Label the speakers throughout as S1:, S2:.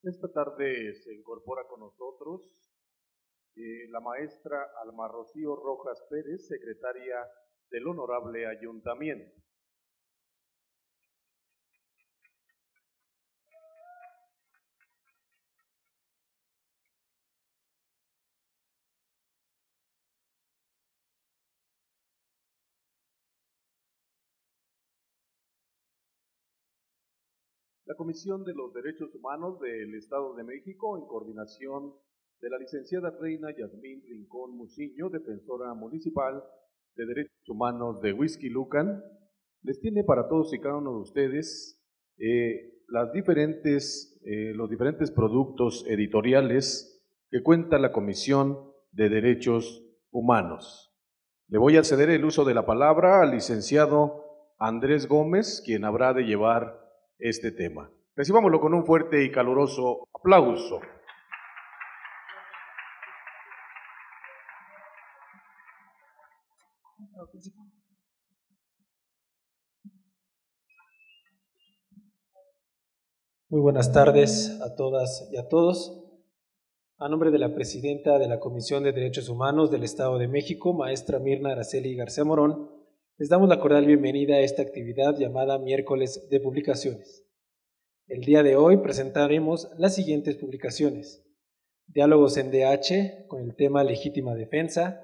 S1: Esta tarde se incorpora con nosotros la maestra Alma Rocío Rojas Pérez, secretaria del Honorable Ayuntamiento. La Comisión de los Derechos Humanos del Estado de México, en coordinación de la licenciada Reina Yasmín Rincón Muciño, defensora municipal de Derechos Humanos de Huixquilucan, les tiene para todos y cada uno de ustedes los diferentes productos editoriales que cuenta la Comisión de Derechos Humanos. Le voy a ceder el uso de la palabra al licenciado Andrés Gómez, quien habrá de llevar este tema. Recibámoslo con un fuerte y caluroso aplauso.
S2: Muy buenas tardes a todas y a todos. A nombre de la presidenta de la Comisión de Derechos Humanos del Estado de México, maestra Mirna Araceli García Morón, les damos la cordial bienvenida a esta actividad llamada Miércoles de Publicaciones. El día de hoy presentaremos las siguientes publicaciones: Diálogos en DH con el tema Legítima Defensa,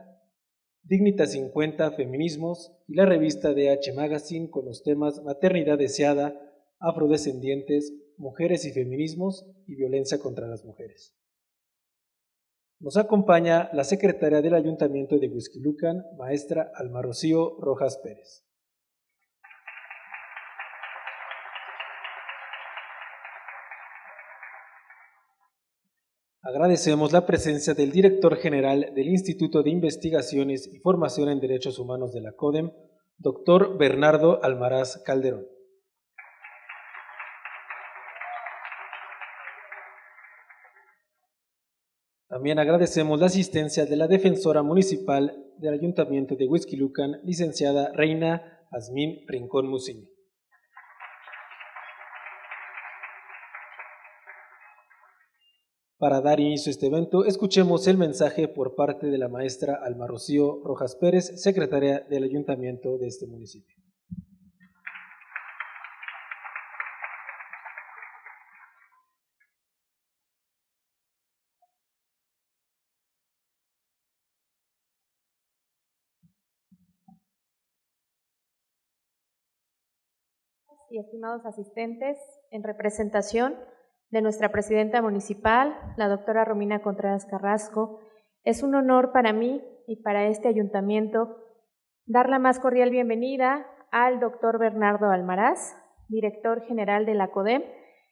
S2: Dignitas 50 Feminismos y la revista DH Magazine con los temas Maternidad Deseada, Afrodescendientes, Mujeres y Feminismos y Violencia contra las Mujeres. Nos acompaña la secretaria del Ayuntamiento de Huixquilucan, maestra Alma Rocío Rojas Pérez. Agradecemos la presencia del director general del Instituto de Investigaciones y Formación en Derechos Humanos de la CODEM, doctor Bernardo Almaraz Calderón. También agradecemos la asistencia de la defensora municipal del Ayuntamiento de Huixquilucan, licenciada Reina Yasmín Rincón Muciño. Para dar inicio a este evento, escuchemos el mensaje por parte de la maestra Alma Rocío Rojas Pérez, secretaria del Ayuntamiento de este municipio.
S3: Y estimados asistentes, en representación de nuestra presidenta municipal, la doctora Romina Contreras Carrasco, es un honor para mí y para este ayuntamiento dar la más cordial bienvenida al doctor Bernardo Almaraz, director general de la CODEM,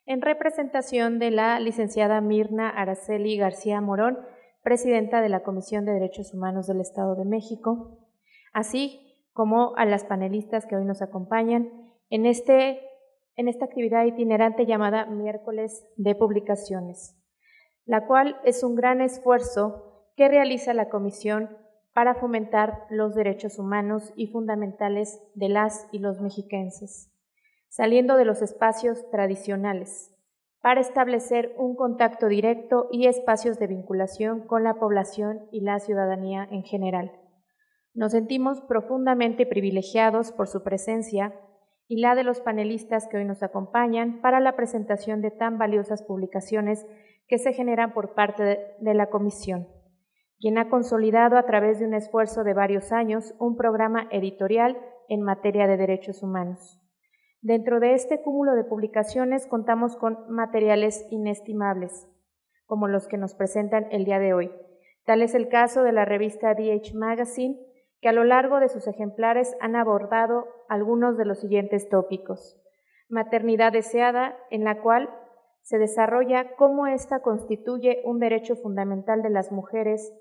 S3: en representación de la licenciada Mirna Araceli García Morón, presidenta de la Comisión de Derechos Humanos del Estado de México, así como a las panelistas que hoy nos acompañan en esta actividad itinerante llamada Miércoles de Publicaciones, la cual es un gran esfuerzo que realiza la Comisión para fomentar los derechos humanos y fundamentales de las y los mexiquenses, saliendo de los espacios tradicionales, para establecer un contacto directo y espacios de vinculación con la población y la ciudadanía en general. Nos sentimos profundamente privilegiados por su presencia y la de los panelistas que hoy nos acompañan para la presentación de tan valiosas publicaciones que se generan por parte de la Comisión, quien ha consolidado a través de un esfuerzo de varios años un programa editorial en materia de derechos humanos. Dentro de este cúmulo de publicaciones contamos con materiales inestimables, como los que nos presentan el día de hoy. Tal es el caso de la revista DH Magazine, que a lo largo de sus ejemplares han abordado algunos de los siguientes tópicos. Maternidad deseada, en la cual se desarrolla cómo ésta constituye un derecho fundamental de las mujeres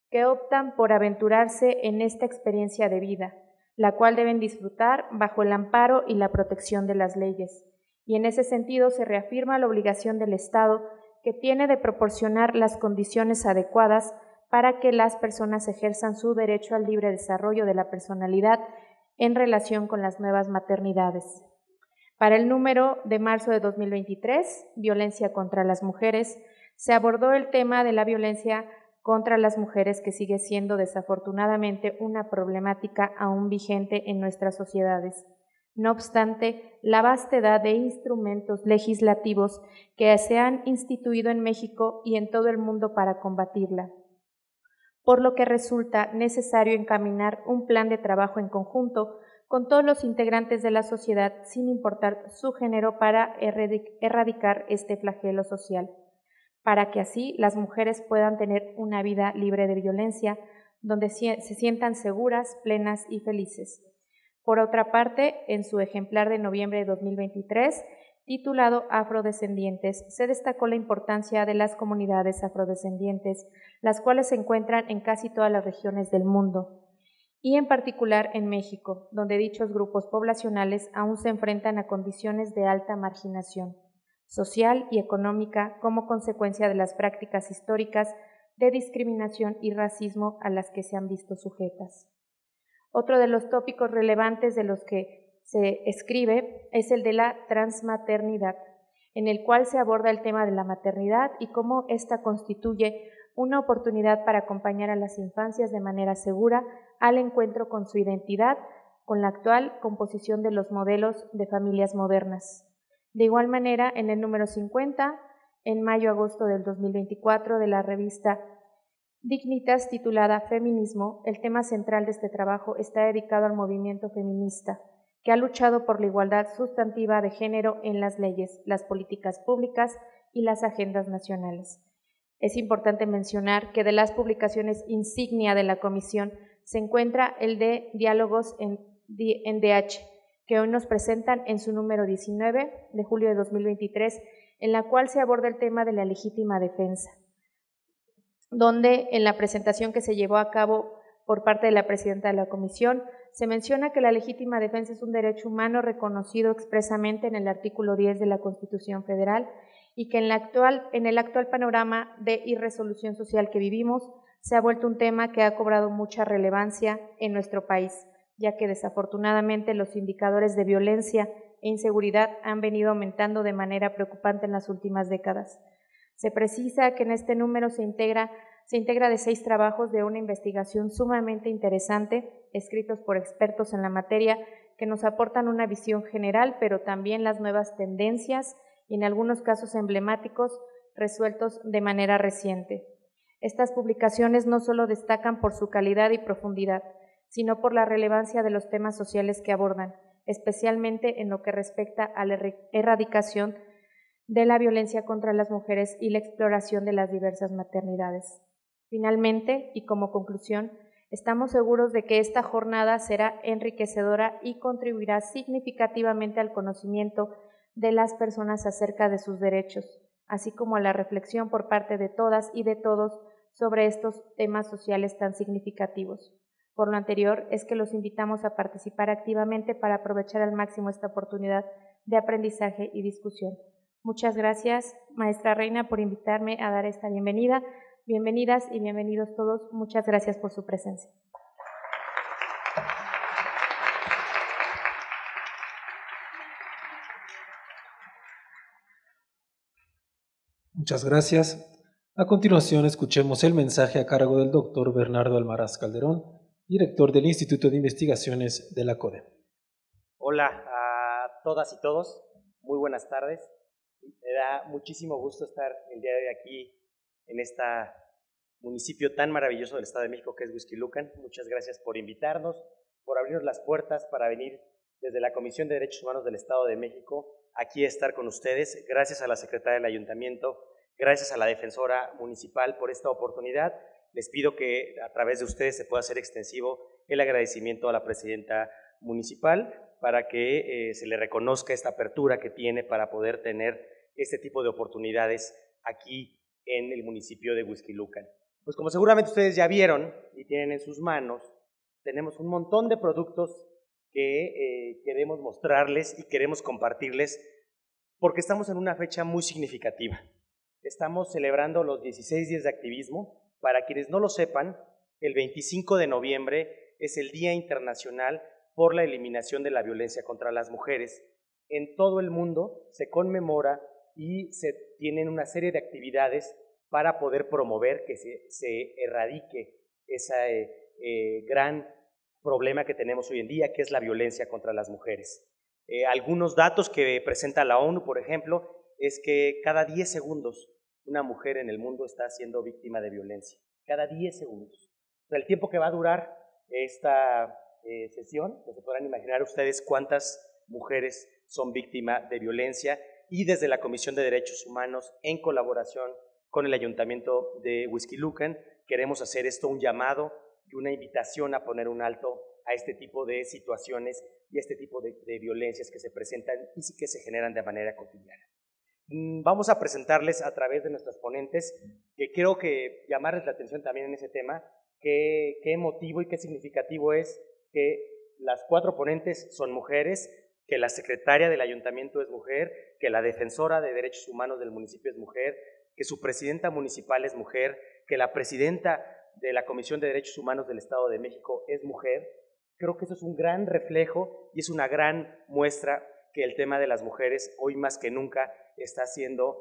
S3: que optan por aventurarse en esta experiencia de vida, la cual deben disfrutar bajo el amparo y la protección de las leyes. Y en ese sentido se reafirma la obligación del Estado que tiene de proporcionar las condiciones adecuadas para que las personas ejerzan su derecho al libre desarrollo de la personalidad en relación con las nuevas maternidades. Para el número de marzo de 2023, Violencia contra las Mujeres, se abordó el tema de la violencia contra las mujeres, que sigue siendo desafortunadamente una problemática aún vigente en nuestras sociedades. No obstante, la vastedad de instrumentos legislativos que se han instituido en México y en todo el mundo para combatirla, por lo que resulta necesario encaminar un plan de trabajo en conjunto con todos los integrantes de la sociedad, sin importar su género, para erradicar este flagelo social, para que así las mujeres puedan tener una vida libre de violencia, donde se sientan seguras, plenas y felices. Por otra parte, en su ejemplar de noviembre de 2023, titulado Afrodescendientes, se destacó la importancia de las comunidades afrodescendientes, las cuales se encuentran en casi todas las regiones del mundo, y en particular en México, donde dichos grupos poblacionales aún se enfrentan a condiciones de alta marginación social y económica como consecuencia de las prácticas históricas de discriminación y racismo a las que se han visto sujetas. Otro de los tópicos relevantes de los que se escribe es el de la transmaternidad, en el cual se aborda el tema de la maternidad y cómo ésta constituye una oportunidad para acompañar a las infancias de manera segura al encuentro con su identidad, con la actual composición de los modelos de familias modernas. De igual manera, en el número 50, en mayo-agosto del 2024, de la revista Dignitas, titulada Feminismo, el tema central de este trabajo está dedicado al movimiento feminista, que ha luchado por la igualdad sustantiva de género en las leyes, las políticas públicas y las agendas nacionales. Es importante mencionar que de las publicaciones insignia de la comisión se encuentra el de Diálogos en DH, que hoy nos presentan en su número 19 de julio de 2023, en la cual se aborda el tema de la legítima defensa, donde en la presentación que se llevó a cabo por parte de la presidenta de la comisión, se menciona que la legítima defensa es un derecho humano reconocido expresamente en el artículo 10 de la Constitución Federal y que en el actual panorama de irresolución social que vivimos, se ha vuelto un tema que ha cobrado mucha relevancia en nuestro país, ya que desafortunadamente los indicadores de violencia e inseguridad han venido aumentando de manera preocupante en las últimas décadas. Se precisa que en este número se integra de 6 trabajos de una investigación sumamente interesante, escritos por expertos en la materia, que nos aportan una visión general, pero también las nuevas tendencias y en algunos casos emblemáticos resueltos de manera reciente. Estas publicaciones no solo destacan por su calidad y profundidad, sino por la relevancia de los temas sociales que abordan, especialmente en lo que respecta a la erradicación de la violencia contra las mujeres y la exploración de las diversas maternidades. Finalmente, y como conclusión, estamos seguros de que esta jornada será enriquecedora y contribuirá significativamente al conocimiento de las personas acerca de sus derechos, así como a la reflexión por parte de todas y de todos sobre estos temas sociales tan significativos. Por lo anterior, es que los invitamos a participar activamente para aprovechar al máximo esta oportunidad de aprendizaje y discusión. Muchas gracias, maestra Reina, por invitarme a dar esta bienvenida. Bienvenidas y bienvenidos todos. Muchas gracias por su presencia.
S2: Muchas gracias. A continuación, escuchemos el mensaje a cargo del doctor Bernardo Almaraz Calderón, director del Instituto de Investigaciones de la CODE.
S4: Hola a todas y todos, muy buenas tardes. Me da muchísimo gusto estar el día de hoy aquí en este municipio tan maravilloso del Estado de México que es Huixquilucan. Muchas gracias por invitarnos, por abrirnos las puertas para venir desde la Comisión de Derechos Humanos del Estado de México aquí a estar con ustedes. Gracias a la secretaria del Ayuntamiento, gracias a la defensora municipal por esta oportunidad. Les pido que a través de ustedes se pueda hacer extensivo el agradecimiento a la presidenta municipal para que se le reconozca esta apertura que tiene para poder tener este tipo de oportunidades aquí en el municipio de Huixquilucan. Pues como seguramente ustedes ya vieron y tienen en sus manos, tenemos un montón de productos que queremos mostrarles y queremos compartirles porque estamos en una fecha muy significativa. Estamos celebrando los 16 días de activismo. Para quienes no lo sepan, el 25 de noviembre es el Día Internacional por la Eliminación de la Violencia contra las Mujeres en todo el mundo se conmemora y se tienen una serie de actividades para poder promover que se erradique ese gran problema que tenemos hoy en día, que es la violencia contra las mujeres. Algunos datos que presenta la ONU, por ejemplo, es que cada 10 segundos una mujer en el mundo está siendo víctima de violencia. Cada 10 segundos. O sea, el tiempo que va a durar esta sesión, pues se podrán imaginar ustedes cuántas mujeres son víctimas de violencia, y desde la Comisión de Derechos Humanos, en colaboración con el Ayuntamiento de Huixquilucan, queremos hacer esto un llamado y una invitación a poner un alto a este tipo de situaciones y a este tipo de violencias que se presentan y que se generan de manera cotidiana. Vamos a presentarles a través de nuestras ponentes, que creo que llamarles la atención también en ese tema, qué emotivo y qué significativo es que las 4 ponentes son mujeres, que la secretaria del ayuntamiento es mujer, que la defensora de derechos humanos del municipio es mujer, que su presidenta municipal es mujer, que la presidenta de la Comisión de Derechos Humanos del Estado de México es mujer. Creo que eso es un gran reflejo y es una gran muestra que el tema de las mujeres hoy más que nunca está siendo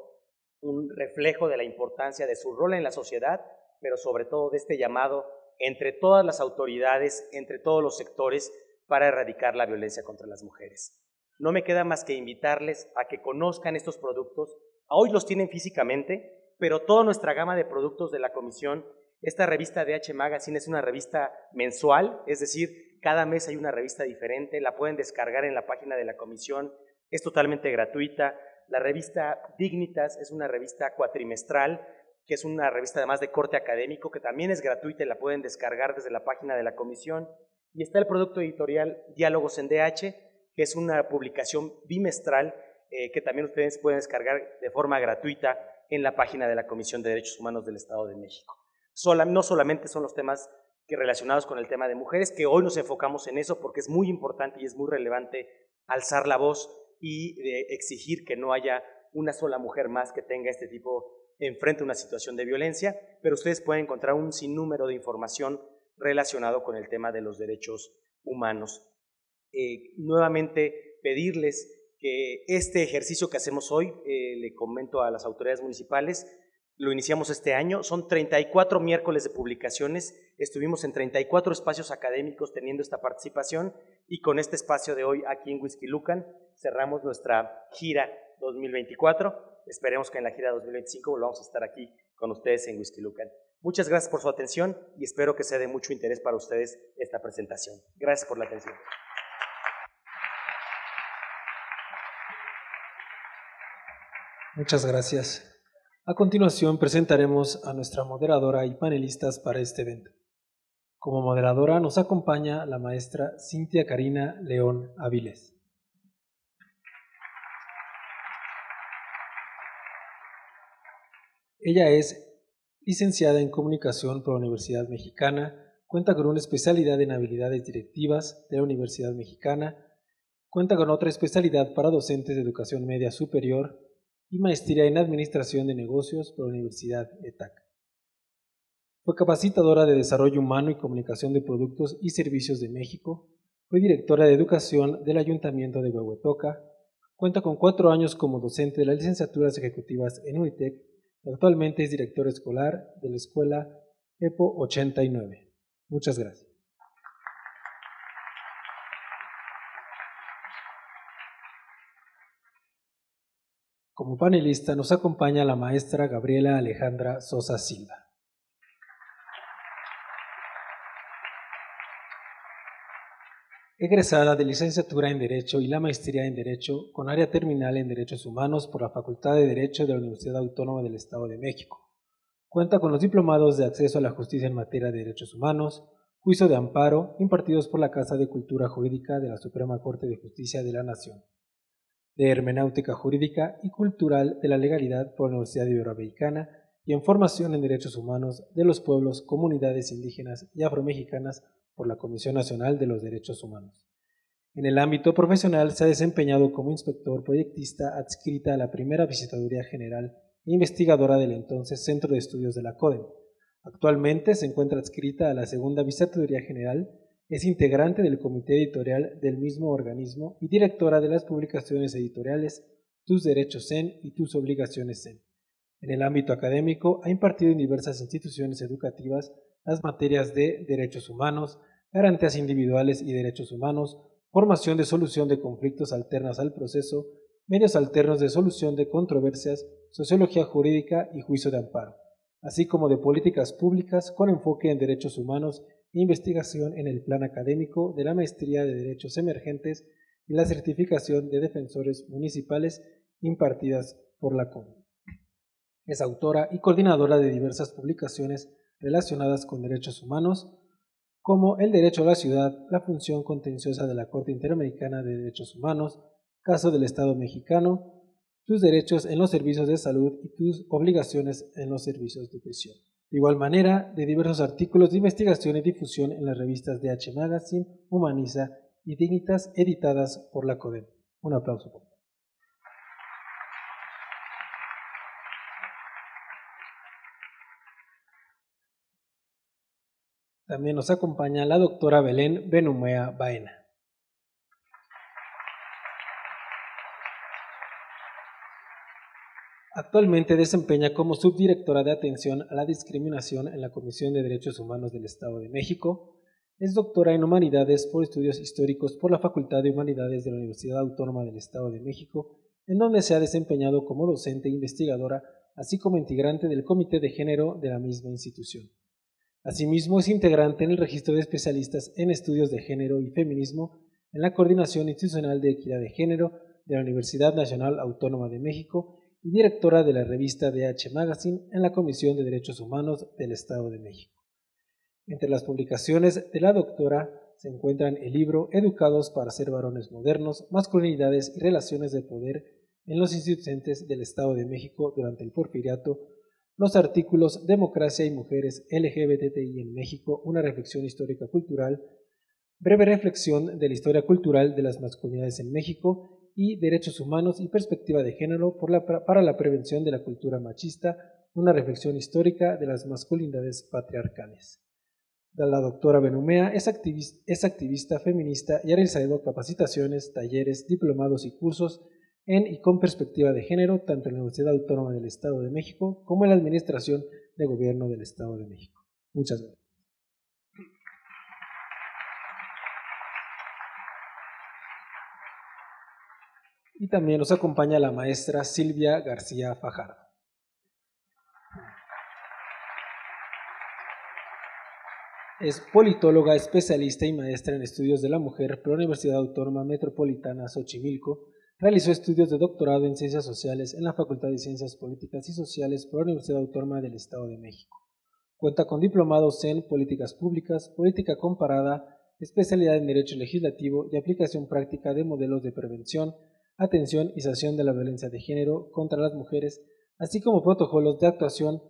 S4: un reflejo de la importancia de su rol en la sociedad, pero sobre todo de este llamado entre todas las autoridades, entre todos los sectores, para erradicar la violencia contra las mujeres. No me queda más que invitarles a que conozcan estos productos. Hoy los tienen físicamente, pero toda nuestra gama de productos de la comisión, esta revista DH Magazine es una revista mensual, es decir, cada mes hay una revista diferente, la pueden descargar en la página de la comisión, es totalmente gratuita. La revista Dignitas es una revista cuatrimestral, que es una revista además de corte académico, que también es gratuita y la pueden descargar desde la página de la comisión. Y está el producto editorial Diálogos en DH, que es una publicación bimestral que también ustedes pueden descargar de forma gratuita en la página de la Comisión de Derechos Humanos del Estado de México. No solamente son los temas relacionados con el tema de mujeres, que hoy nos enfocamos en eso porque es muy importante y es muy relevante alzar la voz y exigir que no haya una sola mujer más que tenga este tipo, enfrente a una situación de violencia, pero ustedes pueden encontrar un sinnúmero de información relacionado con el tema de los derechos humanos. Nuevamente pedirles que este ejercicio que hacemos hoy, le comento a las autoridades municipales, lo iniciamos este año, son 34 miércoles de publicaciones, estuvimos en 34 espacios académicos teniendo esta participación, y con este espacio de hoy aquí en Huixquilucan cerramos nuestra gira 2024, esperemos que en la gira 2025 volvamos a estar aquí con ustedes en Huixquilucan. Muchas gracias por su atención y espero que sea de mucho interés para ustedes esta presentación. Gracias por la atención.
S2: Muchas gracias. A continuación presentaremos a nuestra moderadora y panelistas para este evento. Como moderadora nos acompaña la maestra Cintia Karina León Avilés. Ella es licenciada en Comunicación por la Universidad Mexicana, cuenta con una especialidad en habilidades directivas de la Universidad Mexicana, cuenta con otra especialidad para docentes de educación media superior y maestría en Administración de Negocios por la Universidad ETAC. Fue capacitadora de Desarrollo Humano y Comunicación de Productos y Servicios de México, fue directora de Educación del Ayuntamiento de Huehuetoca, cuenta con 4 años como docente de las licenciaturas ejecutivas en UNITEC y actualmente es directora escolar de la Escuela EPO 89. Muchas gracias. Como panelista nos acompaña la maestra Gabriela Alejandra Sosa Silva. Egresada de licenciatura en Derecho y la maestría en Derecho con área terminal en Derechos Humanos por la Facultad de Derecho de la Universidad Autónoma del Estado de México. Cuenta con los diplomados de Acceso a la Justicia en materia de Derechos Humanos, Juicio de Amparo, impartidos por la Casa de Cultura Jurídica de la Suprema Corte de Justicia de la Nación, de Hermenéutica Jurídica y Cultural de la Legalidad por la Universidad Iberoamericana y en Formación en Derechos Humanos de los Pueblos, Comunidades Indígenas y Afromexicanas por la Comisión Nacional de los Derechos Humanos. En el ámbito profesional se ha desempeñado como inspector proyectista adscrita a la primera Visitaduría General e investigadora del entonces Centro de Estudios de la CODEM. Actualmente se encuentra adscrita a la segunda Visitaduría General Es integrante del comité editorial del mismo organismo y directora de las publicaciones editoriales Tus Derechos en y Tus Obligaciones en. En el ámbito académico, ha impartido en diversas instituciones educativas las materias de Derechos Humanos, Garantías Individuales y Derechos Humanos, Formación de Solución de Conflictos Alternas al Proceso, Medios Alternos de Solución de Controversias, Sociología Jurídica y Juicio de Amparo, así como de Políticas Públicas con enfoque en Derechos Humanos e investigación en el plan académico de la Maestría de Derechos Emergentes y la certificación de defensores municipales impartidas por la CON. Es autora y coordinadora de diversas publicaciones relacionadas con derechos humanos, como El Derecho a la Ciudad, la función contenciosa de la Corte Interamericana de Derechos Humanos, Caso del Estado Mexicano, Tus Derechos en los Servicios de Salud y Tus Obligaciones en los Servicios de Prisión. De igual manera, de diversos artículos de investigación y difusión en las revistas DH Magazine, Humaniza y Dignitas, editadas por la CODEM. Un aplauso, por favor. También nos acompaña la doctora Belén Benumea Baena. Actualmente desempeña como subdirectora de atención a la discriminación en la Comisión de Derechos Humanos del Estado de México. Es doctora en Humanidades por Estudios Históricos por la Facultad de Humanidades de la Universidad Autónoma del Estado de México, en donde se ha desempeñado como docente e investigadora, así como integrante del Comité de Género de la misma institución. Asimismo, es integrante en el Registro de Especialistas en Estudios de Género y Feminismo en la Coordinación Institucional de Equidad de Género de la Universidad Nacional Autónoma de México y directora de la revista DH Magazine en la Comisión de Derechos Humanos del Estado de México. Entre las publicaciones de la doctora se encuentran el libro Educados para ser varones modernos, masculinidades y relaciones de poder en los instituyentes del Estado de México durante el Porfiriato, los artículos Democracia y Mujeres LGBTI en México, una reflexión histórica cultural, breve reflexión de la historia cultural de las masculinidades en México y Derechos Humanos y Perspectiva de Género para la prevención de la cultura machista, una reflexión histórica de las masculinidades patriarcales. La doctora Benumea es activista feminista y ha realizado capacitaciones, talleres, diplomados y cursos en y con perspectiva de género, tanto en la Universidad Autónoma del Estado de México como en la Administración de Gobierno del Estado de México. Muchas gracias. Y también nos acompaña la maestra Silvia García Fajardo. Es politóloga, especialista y maestra en estudios de la mujer por la Universidad Autónoma Metropolitana Xochimilco. Realizó estudios de doctorado en Ciencias Sociales en la Facultad de Ciencias Políticas y Sociales por la Universidad Autónoma del Estado de México. Cuenta con diplomados en Políticas Públicas, Política Comparada, especialidad en Derecho Legislativo y aplicación práctica de modelos de prevención, atención y sanción de la violencia de género contra las mujeres, así como protocolos de actuación.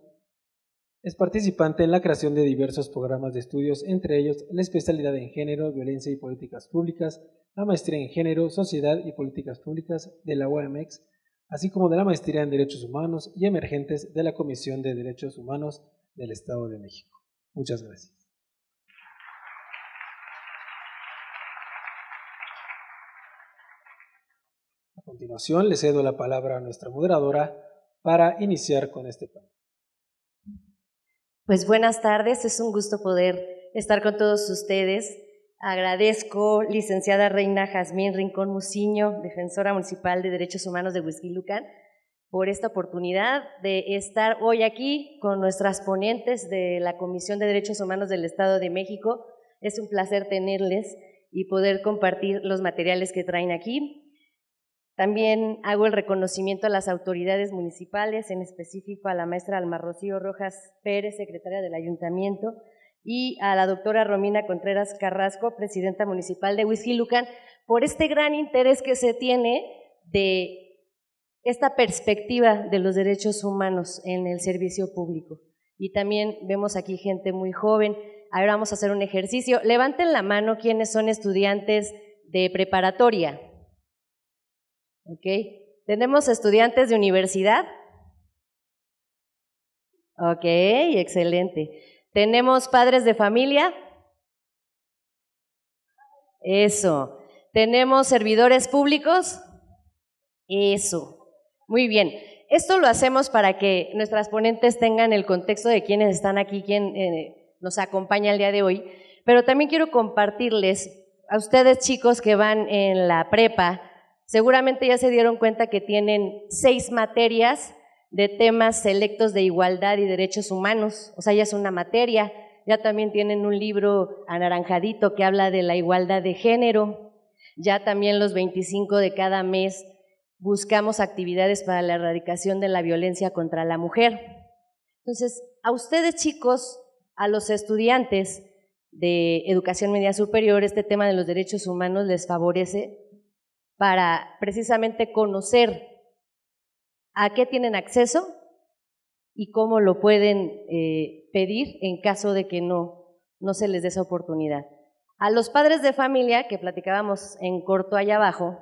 S2: Es participante en la creación de diversos programas de estudios, entre ellos la especialidad en Género, Violencia y Políticas Públicas, la maestría en Género, Sociedad y Políticas Públicas de la UAMX, así como de la maestría en Derechos Humanos y Emergentes de la Comisión de Derechos Humanos del Estado de México. Muchas gracias. A continuación, le cedo la palabra a nuestra moderadora para iniciar con este panel.
S5: Pues buenas tardes, es un gusto poder estar con todos ustedes. Agradezco, licenciada Reina Jazmín Rincón Muciño, defensora municipal de Derechos Humanos de Huixquilucan, por esta oportunidad de estar hoy aquí con nuestras ponentes de la Comisión de Derechos Humanos del Estado de México. Es un placer tenerles y poder compartir los materiales que traen aquí. También hago el reconocimiento a las autoridades municipales, en específico a la maestra Alma Rocío Rojas Pérez, secretaria del Ayuntamiento, y a la doctora Romina Contreras Carrasco, presidenta municipal de Huixquilucan, por este gran interés que se tiene de esta perspectiva de los derechos humanos en el servicio público. Y también vemos aquí gente muy joven. Ahora vamos a hacer un ejercicio. Levanten la mano quienes son estudiantes de preparatoria. ¿Ok? ¿Tenemos estudiantes de universidad? Ok, excelente. ¿Tenemos padres de familia? Eso. ¿Tenemos servidores públicos? Eso. Muy bien. Esto lo hacemos para que nuestras ponentes tengan el contexto de quiénes están aquí, quién nos acompaña el día de hoy, pero también quiero compartirles a ustedes, chicos que van en la prepa, seguramente ya se dieron cuenta que tienen 6 materias de temas selectos de igualdad y derechos humanos, o sea, ya es una materia. Ya también tienen un libro anaranjadito que habla de la igualdad de género. Ya también los 25 de cada mes buscamos actividades para la erradicación de la violencia contra la mujer. Entonces, a ustedes, chicos, a los estudiantes de educación media superior, este tema de los derechos humanos les favorece para precisamente conocer a qué tienen acceso y cómo lo pueden pedir en caso de que no se les dé esa oportunidad. A los padres de familia, que platicábamos en corto allá abajo,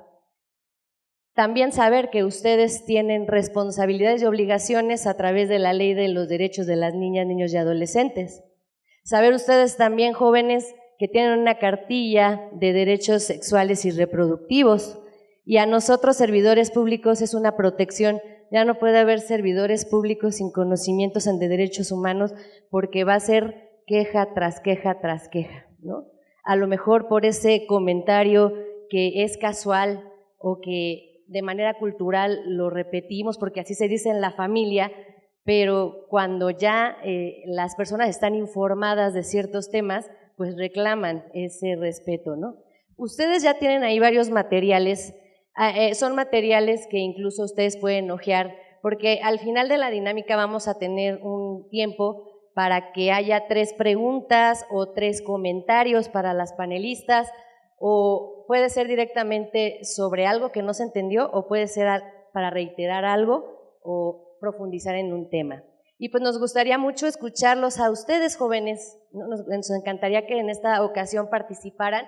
S5: también saber que ustedes tienen responsabilidades y obligaciones a través de la Ley de los Derechos de las Niñas, Niños y Adolescentes. Saber ustedes también, jóvenes, que tienen una cartilla de derechos sexuales y reproductivos. Y a nosotros, servidores públicos, es una protección. Ya no puede haber servidores públicos sin conocimientos de derechos humanos, porque va a ser queja tras queja tras queja, ¿no? A lo mejor por ese comentario que es casual o que de manera cultural lo repetimos porque así se dice en la familia, pero cuando ya las personas están informadas de ciertos temas, pues reclaman ese respeto, ¿no? Ustedes ya tienen ahí varios materiales. Son materiales que incluso ustedes pueden hojear, porque al final de la dinámica vamos a tener un tiempo para que haya 3 preguntas o 3 comentarios para las panelistas, o puede ser directamente sobre algo que no se entendió, o puede ser para reiterar algo o profundizar en un tema. Y pues nos gustaría mucho escucharlos a ustedes, jóvenes. Nos encantaría que en esta ocasión participaran,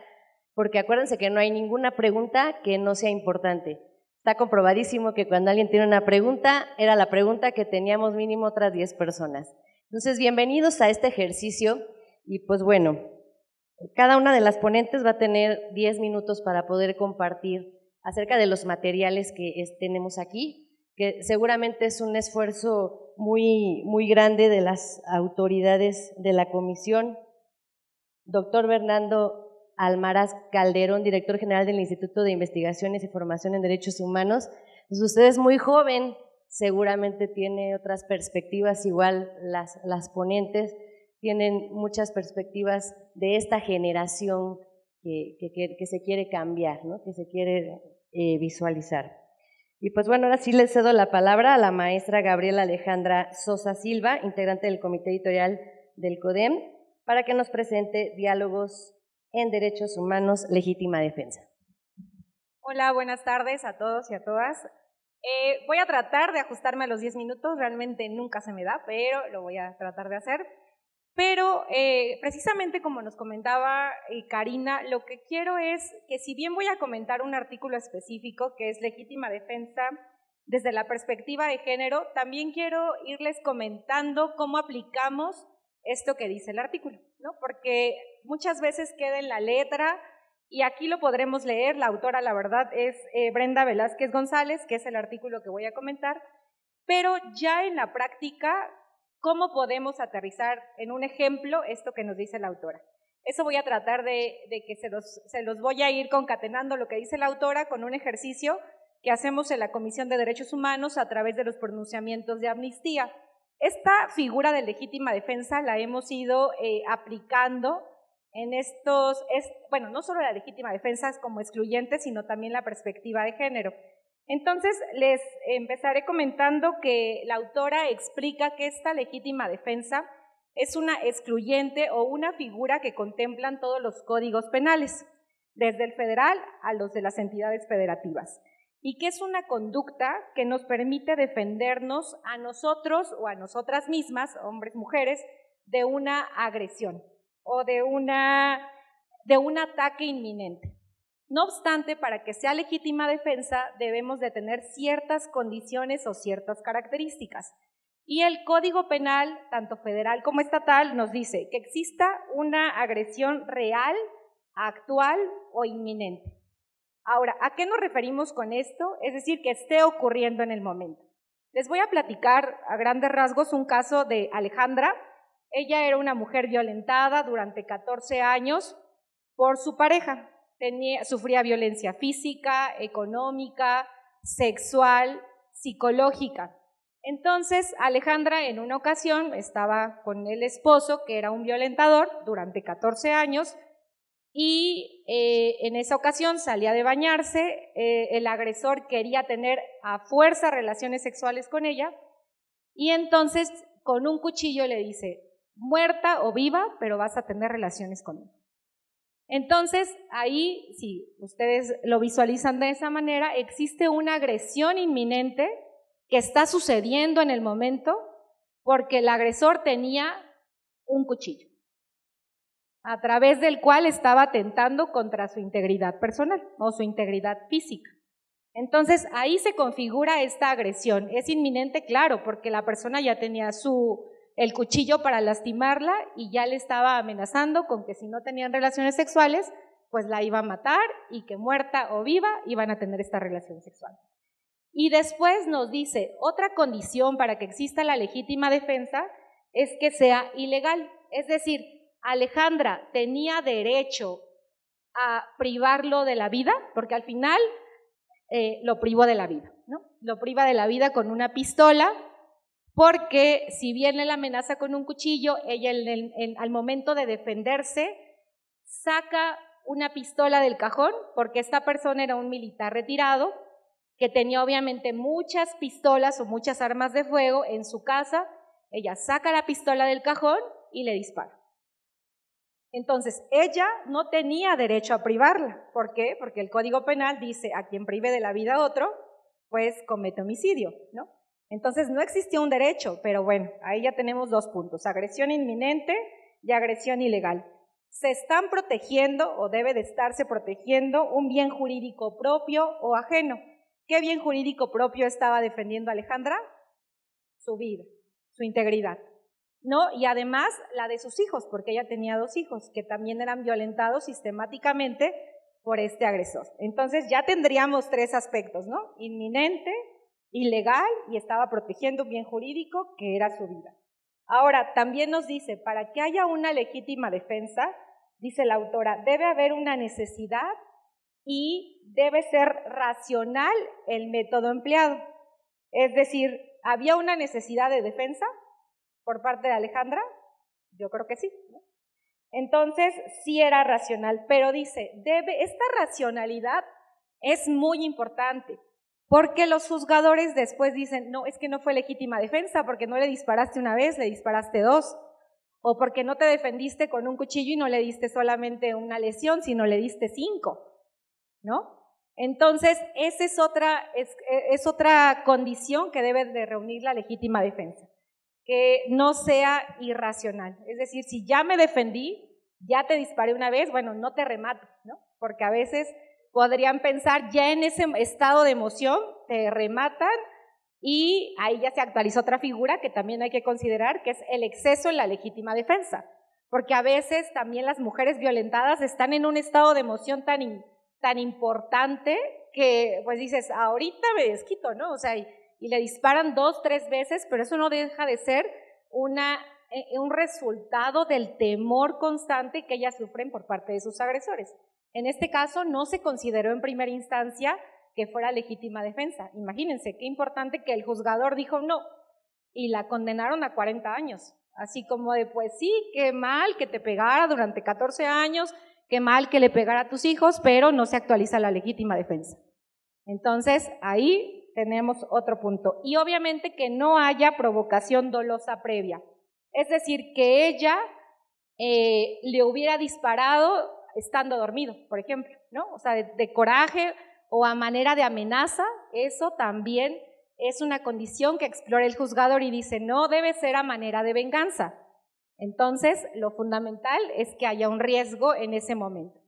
S5: porque acuérdense que no hay ninguna pregunta que no sea importante. Está comprobadísimo que cuando alguien tiene una pregunta, era la pregunta que teníamos mínimo otras 10 personas. Entonces, bienvenidos a este ejercicio y pues bueno, cada una de las ponentes va a tener 10 minutos para poder compartir acerca de los materiales que tenemos aquí, que seguramente es un esfuerzo muy, muy grande de las autoridades de la comisión. Doctor Bernardo Almaraz Calderón, director general del Instituto de Investigaciones y Formación en Derechos Humanos. Pues usted es muy joven, seguramente tiene otras perspectivas, igual las ponentes tienen muchas perspectivas de esta generación que se quiere cambiar, ¿no? Que se quiere visualizar. Y pues bueno, ahora sí le cedo la palabra a la maestra Gabriela Alejandra Sosa Silva, integrante del Comité Editorial del CODEM, para que nos presente Diálogos en Derechos Humanos, Legítima Defensa.
S6: Hola, buenas tardes a todos y a todas. Voy a tratar de ajustarme a los 10 minutos, realmente nunca se me da, pero lo voy a tratar de hacer. Pero precisamente como nos comentaba Karina, lo que quiero es que si bien voy a comentar un artículo específico que es legítima defensa desde la perspectiva de género, también quiero irles comentando cómo aplicamos esto que dice el artículo, ¿no? Porque muchas veces queda en la letra y aquí lo podremos leer. La autora, la verdad, es Brenda Velázquez González, que es el artículo que voy a comentar, pero ya en la práctica, ¿cómo podemos aterrizar en un ejemplo esto que nos dice la autora? Eso voy a tratar de que se los voy a ir concatenando lo que dice la autora con un ejercicio que hacemos en la Comisión de Derechos Humanos a través de los pronunciamientos de amnistía. Esta figura de legítima defensa la hemos ido aplicando en bueno, no solo la legítima defensa como excluyente, sino también la perspectiva de género. Entonces, les empezaré comentando que la autora explica que esta legítima defensa es una excluyente o una figura que contemplan todos los códigos penales, desde el federal a los de las entidades federativas, y que es una conducta que nos permite defendernos a nosotros o a nosotras mismas, hombres, mujeres, de una agresión o de un ataque inminente. No obstante, para que sea legítima defensa debemos de tener ciertas condiciones o ciertas características. Y el Código Penal, tanto federal como estatal, nos dice que exista una agresión real actual o inminente. Ahora, ¿a qué nos referimos con esto? Es decir, que esté ocurriendo en el momento. Les voy a platicar a grandes rasgos un caso de Alejandra. Ella era una mujer violentada durante 14 años por su pareja. Sufría violencia física, económica, sexual, psicológica. Entonces, Alejandra en una ocasión estaba con el esposo, que era un violentador, durante 14 años, y en esa ocasión salía de bañarse, el agresor quería tener a fuerza relaciones sexuales con ella, y entonces con un cuchillo le dice, muerta o viva, pero vas a tener relaciones conmigo. Entonces, ahí, si ustedes lo visualizan de esa manera, existe una agresión inminente que está sucediendo en el momento porque el agresor tenía un cuchillo, a través del cual estaba atentando contra su integridad personal o su integridad física. Entonces, ahí se configura esta agresión. Es inminente, claro, porque la persona ya tenía el cuchillo para lastimarla y ya le estaba amenazando con que si no tenían relaciones sexuales, pues la iba a matar y que muerta o viva iban a tener esta relación sexual. Y después nos dice, otra condición para que exista la legítima defensa es que sea ilegal. Es decir, Alejandra tenía derecho a privarlo de la vida, porque al final lo privó de la vida, ¿no? Lo priva de la vida con una pistola, porque si viene la amenaza con un cuchillo, ella al momento de defenderse saca una pistola del cajón, porque esta persona era un militar retirado, que tenía obviamente muchas pistolas o muchas armas de fuego en su casa. Ella saca la pistola del cajón y le dispara. Entonces, ella no tenía derecho a privarla. ¿Por qué? Porque el Código Penal dice, a quien prive de la vida a otro, pues comete homicidio, ¿no? Entonces, no existió un derecho, pero bueno, ahí ya tenemos dos puntos, agresión inminente y agresión ilegal. Se están protegiendo o debe de estarse protegiendo un bien jurídico propio o ajeno. ¿Qué bien jurídico propio estaba defendiendo Alejandra? Su vida, su integridad, ¿no? Y además la de sus hijos, porque ella tenía 2 hijos que también eran violentados sistemáticamente por este agresor. Entonces ya tendríamos 3 aspectos, ¿no? Inminente, ilegal y estaba protegiendo un bien jurídico que era su vida. Ahora, también nos dice, para que haya una legítima defensa, dice la autora, debe haber una necesidad y debe ser racional el método empleado. Es decir, ¿había una necesidad de defensa por parte de Alejandra? Yo creo que sí, ¿no? Entonces, sí era racional, pero dice, esta racionalidad es muy importante, porque los juzgadores después dicen, no, es que no fue legítima defensa, porque no le disparaste una vez, le disparaste 2, o porque no te defendiste con un cuchillo y no le diste solamente una lesión, sino le diste 5, ¿no? Entonces, esa es otra condición que debe de reunir la legítima defensa, que no sea irracional. Es decir, si ya me defendí, ya te disparé una vez, bueno, no te remato, ¿no? Porque a veces podrían pensar ya en ese estado de emoción, te rematan y ahí ya se actualiza otra figura que también hay que considerar, que es el exceso en la legítima defensa. Porque a veces también las mujeres violentadas están en un estado de emoción tan importante que pues dices, ahorita me desquito, ¿no? O sea, y le disparan 2, 3 veces, pero eso no deja de ser un resultado del temor constante que ellas sufren por parte de sus agresores. En este caso no se consideró en primera instancia que fuera legítima defensa. Imagínense, qué importante que el juzgador dijo no, y la condenaron a 40 años. Así como de, pues sí, qué mal que te pegara durante 14 años, qué mal que le pegara a tus hijos, pero no se actualiza la legítima defensa. Entonces, ahí tenemos otro punto. Y obviamente que no haya provocación dolosa previa. Es decir, que ella le hubiera disparado estando dormido, por ejemplo, ¿no? O sea, de coraje o a manera de amenaza, eso también es una condición que explora el juzgador y dice, no debe ser a manera de venganza. Entonces, lo fundamental es que haya un riesgo en ese momento.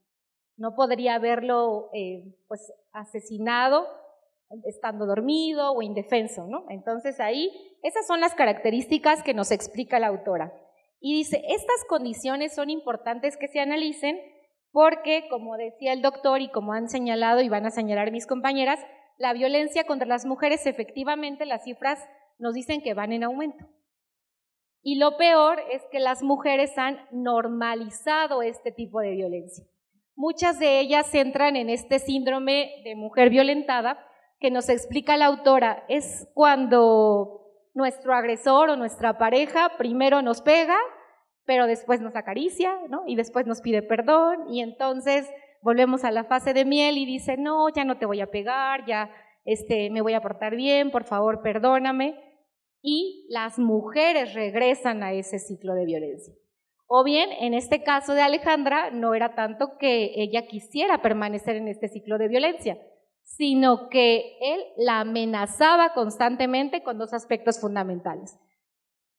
S6: No podría haberlo pues asesinado estando dormido o indefenso, ¿no? Entonces ahí, esas son las características que nos explica la autora. Y dice, estas condiciones son importantes que se analicen porque, como decía el doctor y como han señalado y van a señalar mis compañeras, la violencia contra las mujeres, efectivamente, las cifras nos dicen que van en aumento. Y lo peor es que las mujeres han normalizado este tipo de violencia. Muchas de ellas entran en este síndrome de mujer violentada que nos explica la autora. Es cuando nuestro agresor o nuestra pareja primero nos pega, pero después nos acaricia, ¿no? Y después nos pide perdón, y entonces volvemos a la fase de miel y dice, no, ya no te voy a pegar, ya me voy a portar bien, por favor, perdóname. Y las mujeres regresan a ese ciclo de violencia. O bien, en este caso de Alejandra, no era tanto que ella quisiera permanecer en este ciclo de violencia, sino que él la amenazaba constantemente con dos aspectos fundamentales.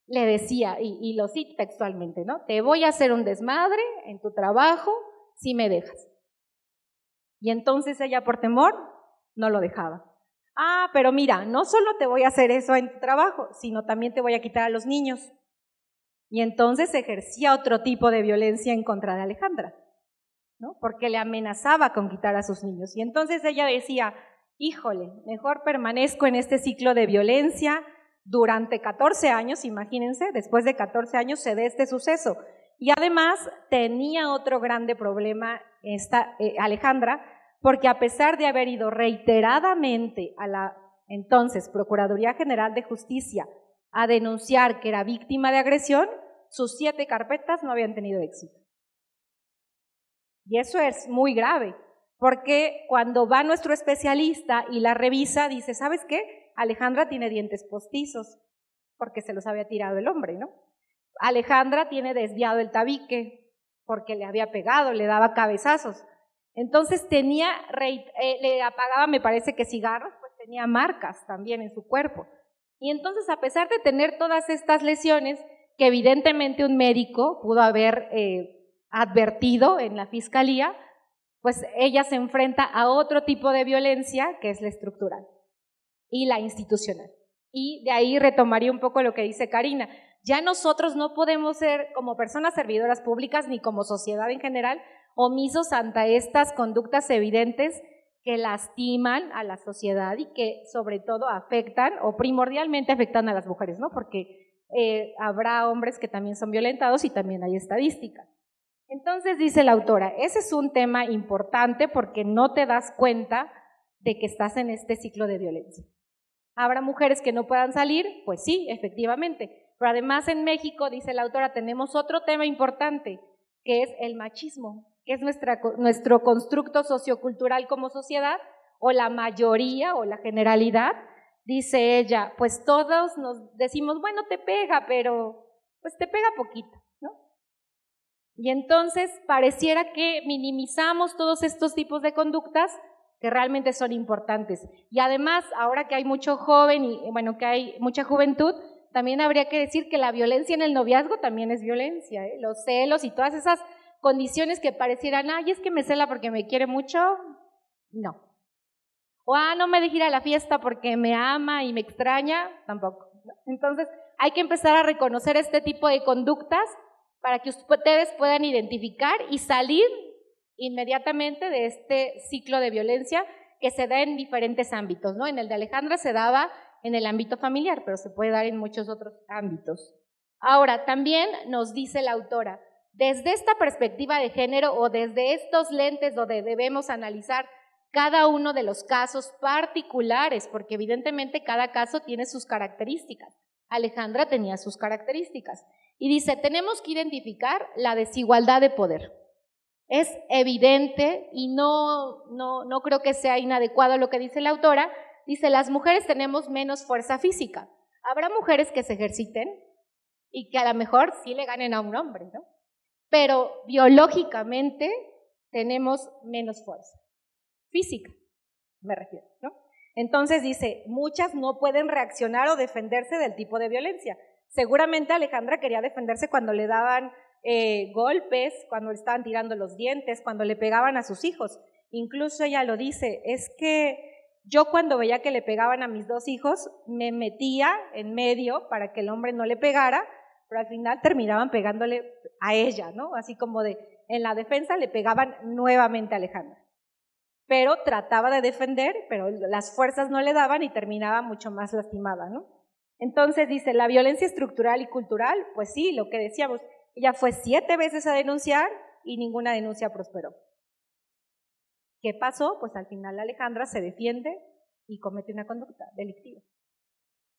S6: Le decía, y lo cito textualmente, ¿no? Te voy a hacer un desmadre en tu trabajo si me dejas. Y entonces ella, por temor, no lo dejaba. Ah, pero mira, no solo te voy a hacer eso en tu trabajo, sino también te voy a quitar a los niños. Y entonces ejercía otro tipo de violencia en contra de Alejandra, ¿no? Porque le amenazaba con quitar a sus niños. Y entonces ella decía, híjole, mejor permanezco en este ciclo de violencia durante 14 años, imagínense, después de 14 años se da este suceso. Y además tenía otro grande problema Alejandra, porque a pesar de haber ido reiteradamente a la entonces Procuraduría General de Justicia a denunciar que era víctima de agresión, sus 7 carpetas no habían tenido éxito. Y eso es muy grave, porque cuando va nuestro especialista y la revisa, dice, ¿sabes qué? Alejandra tiene dientes postizos, porque se los había tirado el hombre, ¿no? Alejandra tiene desviado el tabique, porque le había pegado, le daba cabezazos. Entonces le apagaba, me parece que cigarros, pues tenía marcas también en su cuerpo. Y entonces, a pesar de tener todas estas lesiones, que evidentemente un médico pudo haber advertido en la fiscalía, pues ella se enfrenta a otro tipo de violencia, que es la estructural y la institucional. Y de ahí retomaría un poco lo que dice Karina. Ya nosotros no podemos ser, como personas servidoras públicas, ni como sociedad en general, omisos ante estas conductas evidentes que lastiman a la sociedad y que sobre todo afectan o primordialmente afectan a las mujeres, ¿no? Porque habrá hombres que también son violentados y también hay estadísticas. Entonces dice la autora, ese es un tema importante porque no te das cuenta de que estás en este ciclo de violencia. ¿Habrá mujeres que no puedan salir? Pues sí, efectivamente. Pero además en México, dice la autora, tenemos otro tema importante, que es el machismo, que es nuestro constructo sociocultural como sociedad, o la mayoría o la generalidad, dice ella, pues todos nos decimos, bueno, te pega, pero pues te pega poquito, ¿no? Y entonces pareciera que minimizamos todos estos tipos de conductas que realmente son importantes. Y además, ahora que hay mucho joven y bueno, que hay mucha juventud, también habría que decir que la violencia en el noviazgo también es violencia, ¿eh? Los celos y todas esas condiciones que parecieran, ay, es que me cela porque me quiere mucho, no. O, no me deja ir a la fiesta porque me ama y me extraña, tampoco. Entonces, hay que empezar a reconocer este tipo de conductas para que ustedes puedan identificar y salir inmediatamente de este ciclo de violencia que se da en diferentes ámbitos, ¿no? En el de Alejandra se daba en el ámbito familiar, pero se puede dar en muchos otros ámbitos. Ahora, también nos dice la autora, desde esta perspectiva de género o desde estos lentes donde debemos analizar cada uno de los casos particulares, porque evidentemente cada caso tiene sus características. Alejandra tenía sus características. Y dice, tenemos que identificar la desigualdad de poder. Es evidente y no creo que sea inadecuado lo que dice la autora. Dice, las mujeres tenemos menos fuerza física. Habrá mujeres que se ejerciten y que a lo mejor sí le ganen a un hombre, ¿no? Pero biológicamente tenemos menos fuerza física, me refiero, ¿no? Entonces dice, muchas no pueden reaccionar o defenderse del tipo de violencia. Seguramente Alejandra quería defenderse cuando le daban golpes, cuando le estaban tirando los dientes, cuando le pegaban a sus hijos. Incluso ella lo dice, es que yo cuando veía que le pegaban a mis 2 hijos, me metía en medio para que el hombre no le pegara, pero al final terminaban pegándole a ella, ¿no? Así como de, en la defensa le pegaban nuevamente a Alejandra, pero trataba de defender, pero las fuerzas no le daban y terminaba mucho más lastimada, ¿no? Entonces dice, la violencia estructural y cultural, pues sí, lo que decíamos, ella fue 7 veces a denunciar y ninguna denuncia prosperó. ¿Qué pasó? Pues al final Alejandra se defiende y comete una conducta delictiva,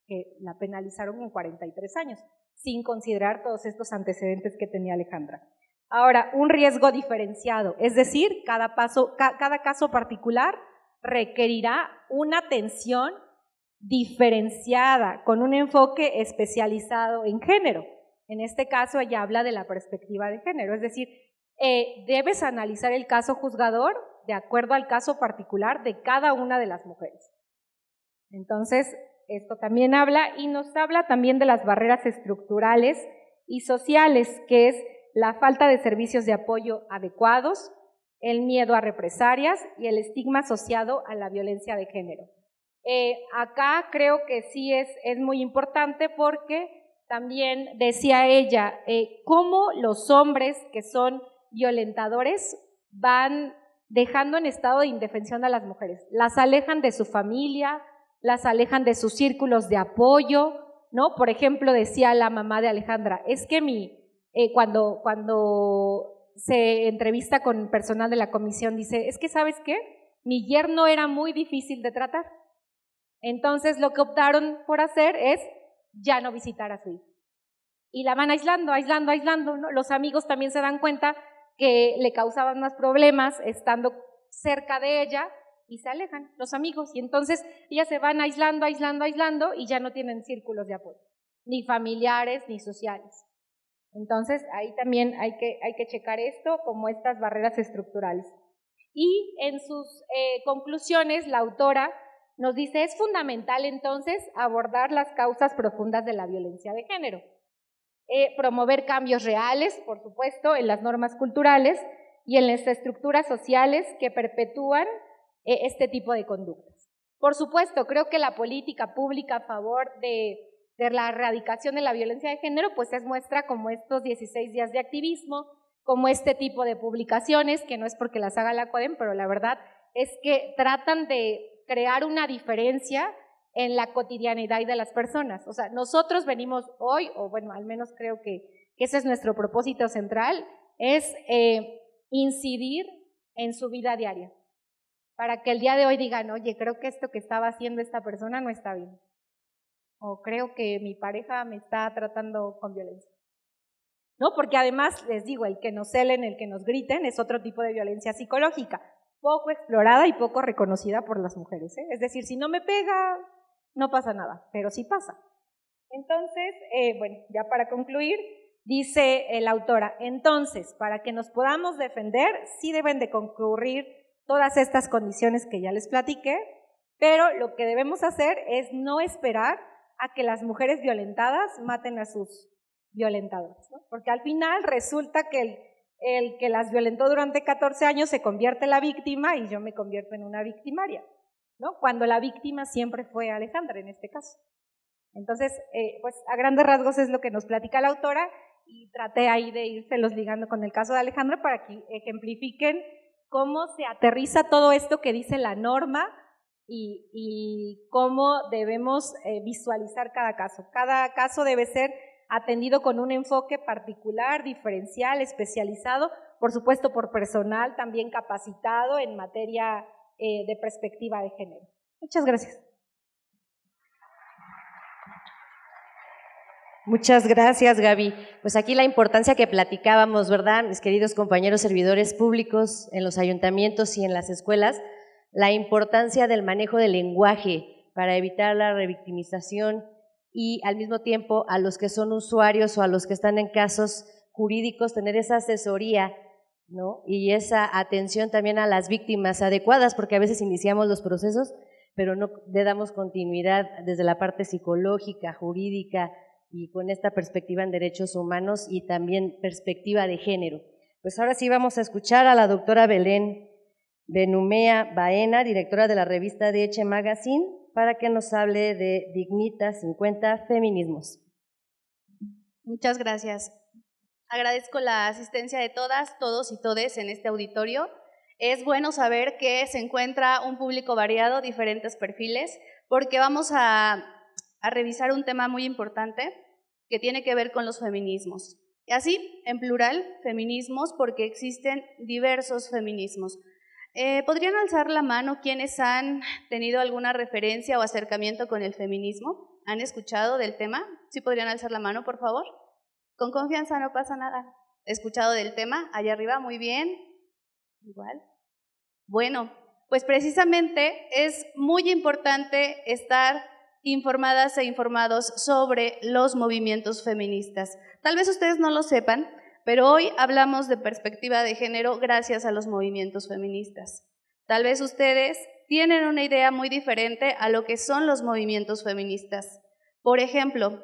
S6: que la penalizaron en 43 años, sin considerar todos estos antecedentes que tenía Alejandra. Ahora, un riesgo diferenciado, es decir, cada caso particular requerirá una atención diferenciada, con un enfoque especializado en género. En este caso, ella habla de la perspectiva de género, es decir, debes analizar el caso juzgador de acuerdo al caso particular de cada una de las mujeres. Entonces, esto también habla y nos habla también de las barreras estructurales y sociales, que es la falta de servicios de apoyo adecuados, el miedo a represalias y el estigma asociado a la violencia de género. Acá creo que sí es muy importante porque también decía ella, cómo los hombres que son violentadores van dejando en estado de indefensión a las mujeres, las alejan de su familia, las alejan de sus círculos de apoyo, ¿no? Por ejemplo, decía la mamá de Alejandra, es que cuando se entrevista con personal de la comisión, dice, es que ¿sabes qué? Mi yerno era muy difícil de tratar. Entonces lo que optaron por hacer es ya no visitar a su hijo. Y la van aislando, ¿no? Los amigos también se dan cuenta que le causaban más problemas estando cerca de ella y se alejan los amigos. Y entonces ellas se van aislando y ya no tienen círculos de apoyo, ni familiares ni sociales. Entonces ahí también hay que checar esto como estas barreras estructurales. Y en sus conclusiones la autora nos dice, es fundamental entonces abordar las causas profundas de la violencia de género, promover cambios reales, por supuesto, en las normas culturales y en las estructuras sociales que perpetúan este tipo de conductas. Por supuesto, creo que la política pública a favor de la erradicación de la violencia de género, pues es muestra como estos 16 días de activismo, como este tipo de publicaciones, que no es porque las haga la CODEM, pero la verdad es que tratan de crear una diferencia en la cotidianidad de las personas. O sea, nosotros venimos hoy, o bueno, al menos creo que ese es nuestro propósito central, es incidir en su vida diaria, para que el día de hoy digan, oye, creo que esto que estaba haciendo esta persona no está bien, o creo que mi pareja me está tratando con violencia. ¿No? Porque además, les digo, el que nos celen, el que nos griten, es otro tipo de violencia psicológica, poco explorada y poco reconocida por las mujeres, ¿eh? Es decir, si no me pega, no pasa nada, pero sí pasa. Entonces, bueno, ya para concluir, dice la autora, entonces, para que nos podamos defender, sí deben de concurrir todas estas condiciones que ya les platiqué, pero lo que debemos hacer es no esperar a que las mujeres violentadas maten a sus violentadores, ¿no? Porque al final resulta que el que las violentó durante 14 años se convierte en la víctima y yo me convierto en una victimaria, ¿no? Cuando la víctima siempre fue Alejandra en este caso. Entonces, pues a grandes rasgos es lo que nos platica la autora y traté ahí de irselos ligando con el caso de Alejandra para que ejemplifiquen cómo se aterriza todo esto que dice la norma y cómo debemos visualizar cada caso. Cada caso debe ser atendido con un enfoque particular, diferencial, especializado, por supuesto por personal también capacitado en materia de perspectiva de género. Muchas gracias.
S5: Muchas gracias, Gaby. Pues aquí la importancia que platicábamos, ¿verdad? Mis queridos compañeros servidores públicos en los ayuntamientos y en las escuelas, la importancia del manejo del lenguaje para evitar la revictimización y al mismo tiempo a los que son usuarios o a los que están en casos jurídicos tener esa asesoría, ¿no? Y esa atención también a las víctimas adecuadas, porque a veces iniciamos los procesos, pero no le damos continuidad desde la parte psicológica, jurídica y con esta perspectiva en derechos humanos y también perspectiva de género. Pues ahora sí vamos a escuchar a la doctora Belén Benumea Baena, directora de la revista DH Magazine, para que nos hable de Dignita 50 Feminismos.
S7: Muchas gracias. Agradezco la asistencia de todas, todos y todes en este auditorio. Es bueno saber que se encuentra un público variado, diferentes perfiles, porque vamos a revisar un tema muy importante que tiene que ver con los feminismos. Y así, en plural, feminismos, porque existen diversos feminismos. ¿Podrían alzar la mano quienes han tenido alguna referencia o acercamiento con el feminismo? ¿Han escuchado del tema? ¿Sí podrían alzar la mano, por favor? Con confianza, no pasa nada. ¿He escuchado del tema? Allá arriba, muy bien. Igual. Bueno, pues precisamente es muy importante estar informadas e informados sobre los movimientos feministas. Tal vez ustedes no lo sepan, pero hoy hablamos de perspectiva de género gracias a los movimientos feministas. Tal vez ustedes tienen una idea muy diferente a lo que son los movimientos feministas. Por ejemplo,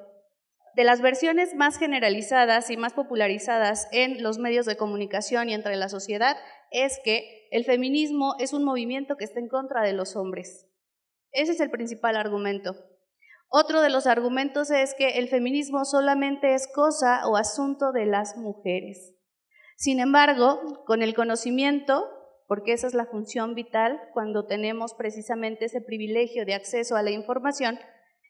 S7: de las versiones más generalizadas y más popularizadas en los medios de comunicación y entre la sociedad es que el feminismo es un movimiento que está en contra de los hombres. Ese es el principal argumento. Otro de los argumentos es que el feminismo solamente es cosa o asunto de las mujeres. Sin embargo, con el conocimiento, porque esa es la función vital cuando tenemos precisamente ese privilegio de acceso a la información,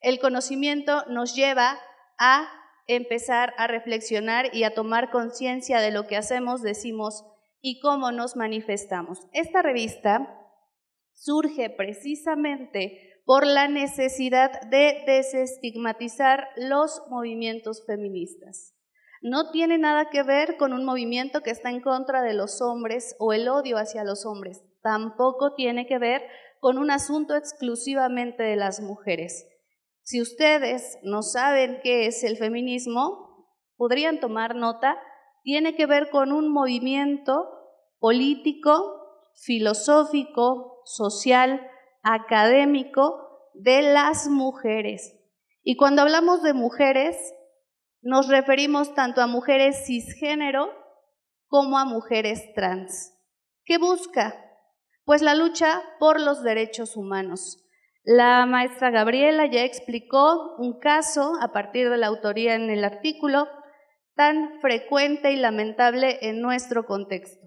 S7: el conocimiento nos lleva a empezar a reflexionar y a tomar conciencia de lo que hacemos, decimos y cómo nos manifestamos. Esta revista surge precisamente por la necesidad de desestigmatizar los movimientos feministas. No tiene nada que ver con un movimiento que está en contra de los hombres o el odio hacia los hombres. Tampoco tiene que ver con un asunto exclusivamente de las mujeres. Si ustedes no saben qué es el feminismo, podrían tomar nota, tiene que ver con un movimiento político, filosófico, social, académico de las mujeres. Y cuando hablamos de mujeres, nos referimos tanto a mujeres cisgénero como a mujeres trans. ¿Qué busca? Pues la lucha por los derechos humanos. La maestra Gabriela ya explicó un caso a partir de la autoría en el artículo tan frecuente y lamentable en nuestro contexto.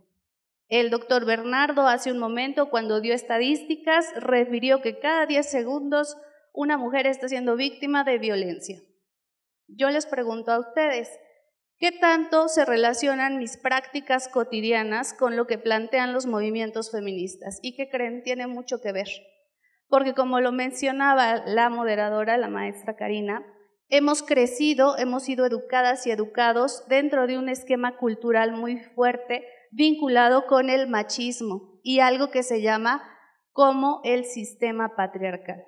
S7: El doctor Bernardo hace un momento, cuando dio estadísticas, refirió que cada 10 segundos una mujer está siendo víctima de violencia. Yo les pregunto a ustedes, ¿qué tanto se relacionan mis prácticas cotidianas con lo que plantean los movimientos feministas? ¿Y qué creen? Tiene mucho que ver. Porque como lo mencionaba la moderadora, la maestra Karina, hemos crecido, hemos sido educadas y educados dentro de un esquema cultural muy fuerte vinculado con el machismo y algo que se llama como el sistema patriarcal.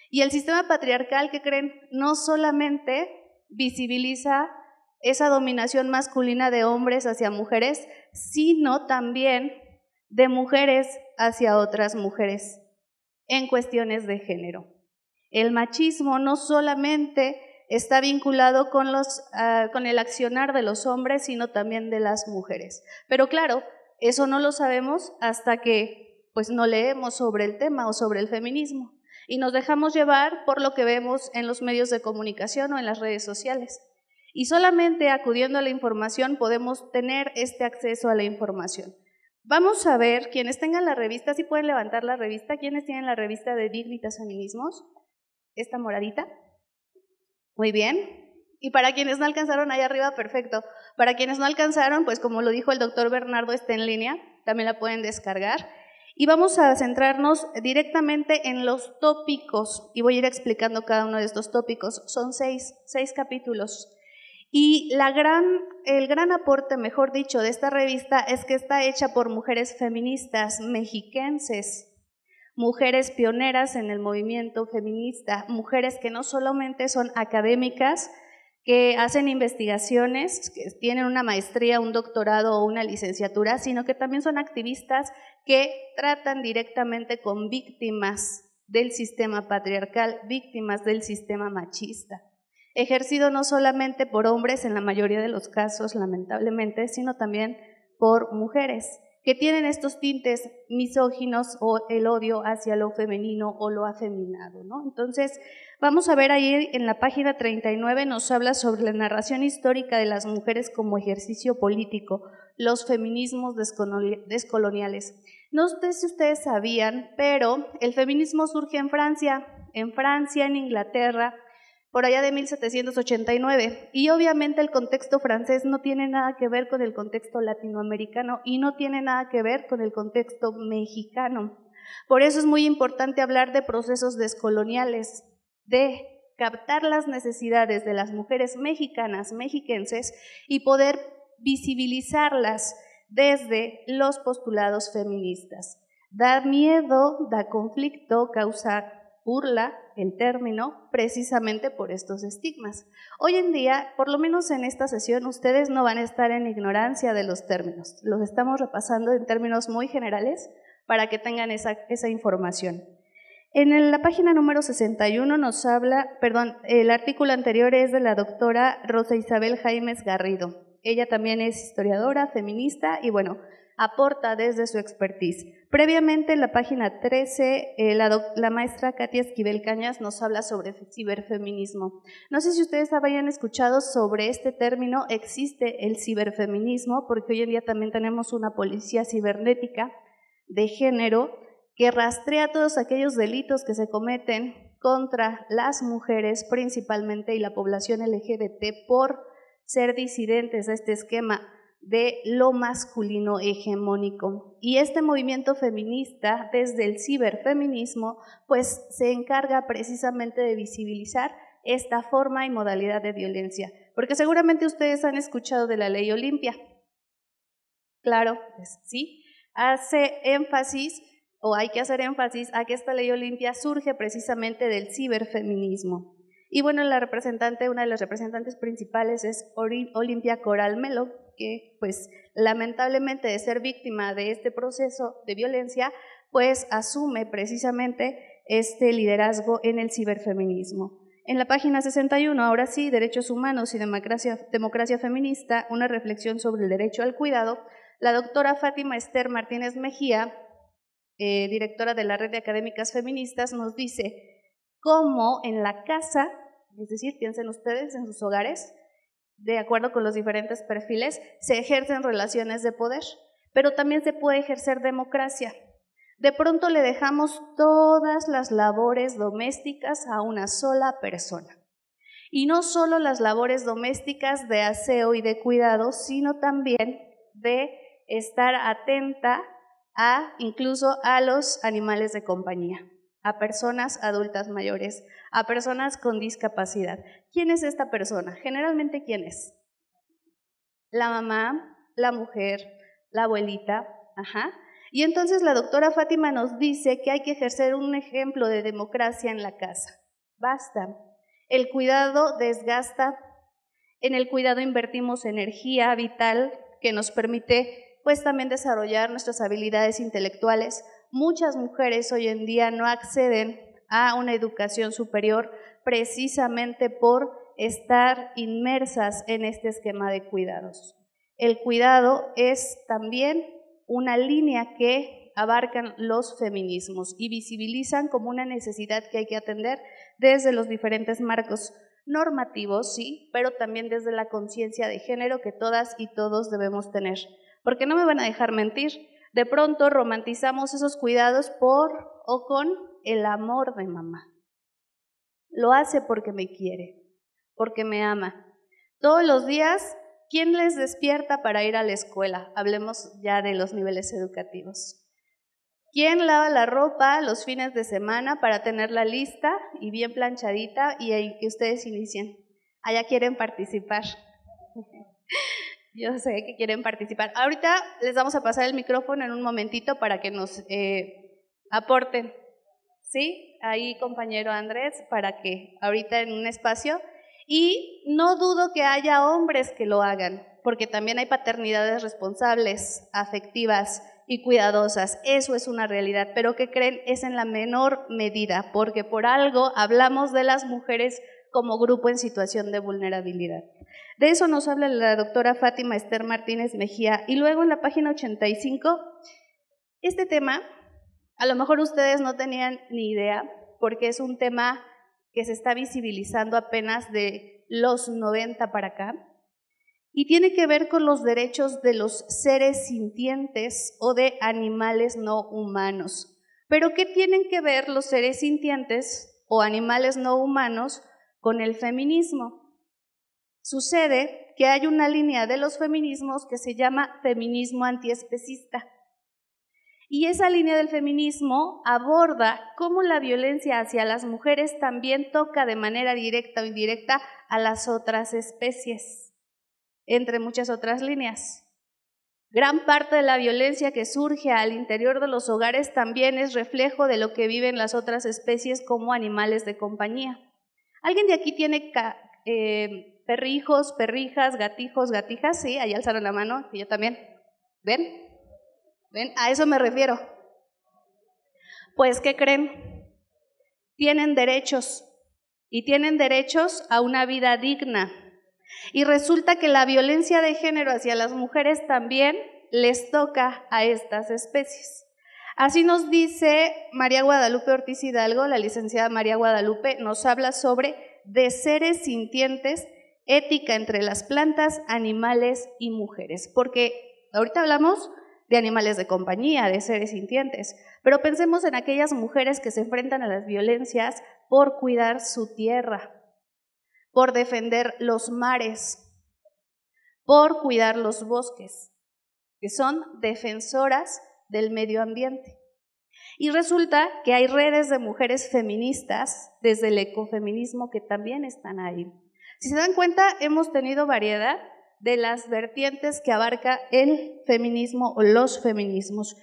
S7: Y el sistema patriarcal, ¿qué creen? No solamente visibiliza esa dominación masculina de hombres hacia mujeres, sino también de mujeres hacia otras mujeres en cuestiones de género. El machismo no solamente está vinculado con el accionar de los hombres, sino también de las mujeres. Pero claro, eso no lo sabemos hasta que pues no leemos sobre el tema o sobre el feminismo y nos dejamos llevar por lo que vemos en los medios de comunicación o en las redes sociales. Y solamente acudiendo a la información podemos tener este acceso a la información. Vamos a ver, quienes tengan la revista, si pueden levantar la revista, ¿quiénes tienen la revista de Dignitas Feminismos? Esta moradita. Muy bien. Y para quienes no alcanzaron, ahí arriba, perfecto. Para quienes no alcanzaron, pues como lo dijo el doctor Bernardo, está en línea, también la pueden descargar. Y vamos a centrarnos directamente en los tópicos, y voy a ir explicando cada uno de estos tópicos. Son seis capítulos. Y el gran aporte, mejor dicho, de esta revista es que está hecha por mujeres feministas mexiquenses, mujeres pioneras en el movimiento feminista, mujeres que no solamente son académicas, que hacen investigaciones, que tienen una maestría, un doctorado o una licenciatura, sino que también son activistas que tratan directamente con víctimas del sistema patriarcal, víctimas del sistema machista, ejercido no solamente por hombres en la mayoría de los casos, lamentablemente, sino también por mujeres. que tienen estos tintes misóginos o el odio hacia lo femenino o lo afeminado, ¿no? Entonces, vamos a ver ahí en la página 39, nos habla sobre la narración histórica de las mujeres como ejercicio político, los feminismos descoloniales. No sé si ustedes sabían, pero el feminismo surge en Francia, en Inglaterra, por allá de 1789, y obviamente el contexto francés no tiene nada que ver con el contexto latinoamericano y no tiene nada que ver con el contexto mexicano. Por eso es muy importante hablar de procesos descoloniales, de captar las necesidades de las mujeres mexicanas, mexiquenses, y poder visibilizarlas desde los postulados feministas. Da miedo, da conflicto, causa burla el término precisamente por estos estigmas. Hoy en día, por lo menos en esta sesión, ustedes no van a estar en ignorancia de los términos. Los estamos repasando en términos muy generales para que tengan esa información. En la página número 61 nos habla, el artículo anterior es de la doctora Rosa Isabel Jaimes Garrido. Ella también es historiadora, feminista y bueno, aporta desde su expertise. Previamente en la página 13, la maestra Katia Esquivel Cañas nos habla sobre ciberfeminismo. No sé si ustedes habían escuchado sobre este término, existe el ciberfeminismo, porque hoy en día también tenemos una policía cibernética de género que rastrea todos aquellos delitos que se cometen contra las mujeres principalmente y la población LGBT por ser disidentes a este esquema de lo masculino hegemónico. Y este movimiento feminista, desde el ciberfeminismo, pues se encarga precisamente de visibilizar esta forma y modalidad de violencia. Porque seguramente ustedes han escuchado de la Ley Olimpia. Claro, pues sí, hace énfasis, o hay que hacer énfasis, a que esta Ley Olimpia surge precisamente del ciberfeminismo. Y bueno, una de las representantes principales es Olimpia Coral Melo, que pues lamentablemente de ser víctima de este proceso de violencia, pues asume precisamente este liderazgo en el ciberfeminismo. En la página 61, ahora sí, Derechos Humanos y Democracia Feminista, una reflexión sobre el derecho al cuidado, la doctora Fátima Esther Martínez Mejía, directora de la Red de Académicas Feministas, nos dice cómo en la casa, es decir, piensen ustedes en sus hogares, de acuerdo con los diferentes perfiles, se ejercen relaciones de poder, pero también se puede ejercer democracia. De pronto le dejamos todas las labores domésticas a una sola persona. Y no solo las labores domésticas de aseo y de cuidado, sino también de estar atenta incluso a los animales de compañía, a personas adultas mayores, a personas con discapacidad. ¿Quién es esta persona? Generalmente, ¿quién es? La mamá, la mujer, la abuelita, Y entonces la doctora Fátima nos dice que hay que ejercer un ejemplo de democracia en la casa. Basta. El cuidado desgasta. En el cuidado invertimos energía vital que nos permite pues también desarrollar nuestras habilidades intelectuales. Muchas mujeres hoy en día no acceden a una educación superior precisamente por estar inmersas en este esquema de cuidados. El cuidado es también una línea que abarcan los feminismos y visibilizan como una necesidad que hay que atender desde los diferentes marcos normativos, sí, pero también desde la conciencia de género que todas y todos debemos tener. Porque no me van a dejar mentir, de pronto romantizamos esos cuidados por o con el amor de mamá. Lo hace porque me quiere, porque me ama. Todos los días, ¿quién les despierta para ir a la escuela? Hablemos ya de los niveles educativos. ¿Quién lava la ropa los fines de semana para tenerla lista y bien planchadita y ahí que ustedes inicien? Allá quieren participar. Yo sé que quieren participar. Ahorita les vamos a pasar el micrófono en un momentito para que nos aporten. ¿Sí? Ahí, compañero Andrés, para que ahorita en un espacio. Y no dudo que haya hombres que lo hagan, porque también hay paternidades responsables, afectivas y cuidadosas. Eso es una realidad, pero ¿qué creen? Es en la menor medida, porque por algo hablamos de las mujeres como grupo en situación de vulnerabilidad. De eso nos habla la doctora Fátima Esther Martínez Mejía. Y luego en la página 85, este tema, a lo mejor ustedes no tenían ni idea, porque es un tema que se está visibilizando apenas de los 90 para acá, y tiene que ver con los derechos de los seres sintientes o de animales no humanos. Pero ¿qué tienen que ver los seres sintientes o animales no humanos con el feminismo? Sucede que hay una línea de los feminismos que se llama feminismo antiespecista. Y esa línea del feminismo aborda cómo la violencia hacia las mujeres también toca de manera directa o indirecta a las otras especies, entre muchas otras líneas. Gran parte de la violencia que surge al interior de los hogares también es reflejo de lo que viven las otras especies como animales de compañía. ¿Alguien de aquí tiene perrijos, perrijas, gatijos, gatijas? Sí, ahí alzaron la mano, y yo también. ¿Ven? ¿Ven? A eso me refiero. Pues, ¿qué creen? Tienen derechos, y tienen derechos a una vida digna. Y resulta que la violencia de género hacia las mujeres también les toca a estas especies. Así nos dice María Guadalupe Ortiz Hidalgo, la licenciada María Guadalupe, nos habla sobre de seres sintientes, ética entre las plantas, animales y mujeres. Porque ahorita hablamos de animales de compañía, de seres sintientes, pero pensemos en aquellas mujeres que se enfrentan a las violencias por cuidar su tierra, por defender los mares, por cuidar los bosques, que son defensoras del medio ambiente. Y resulta que hay redes de mujeres feministas desde el ecofeminismo que también están ahí. Si se dan cuenta, hemos tenido variedad de las vertientes que abarca el feminismo o los feminismos.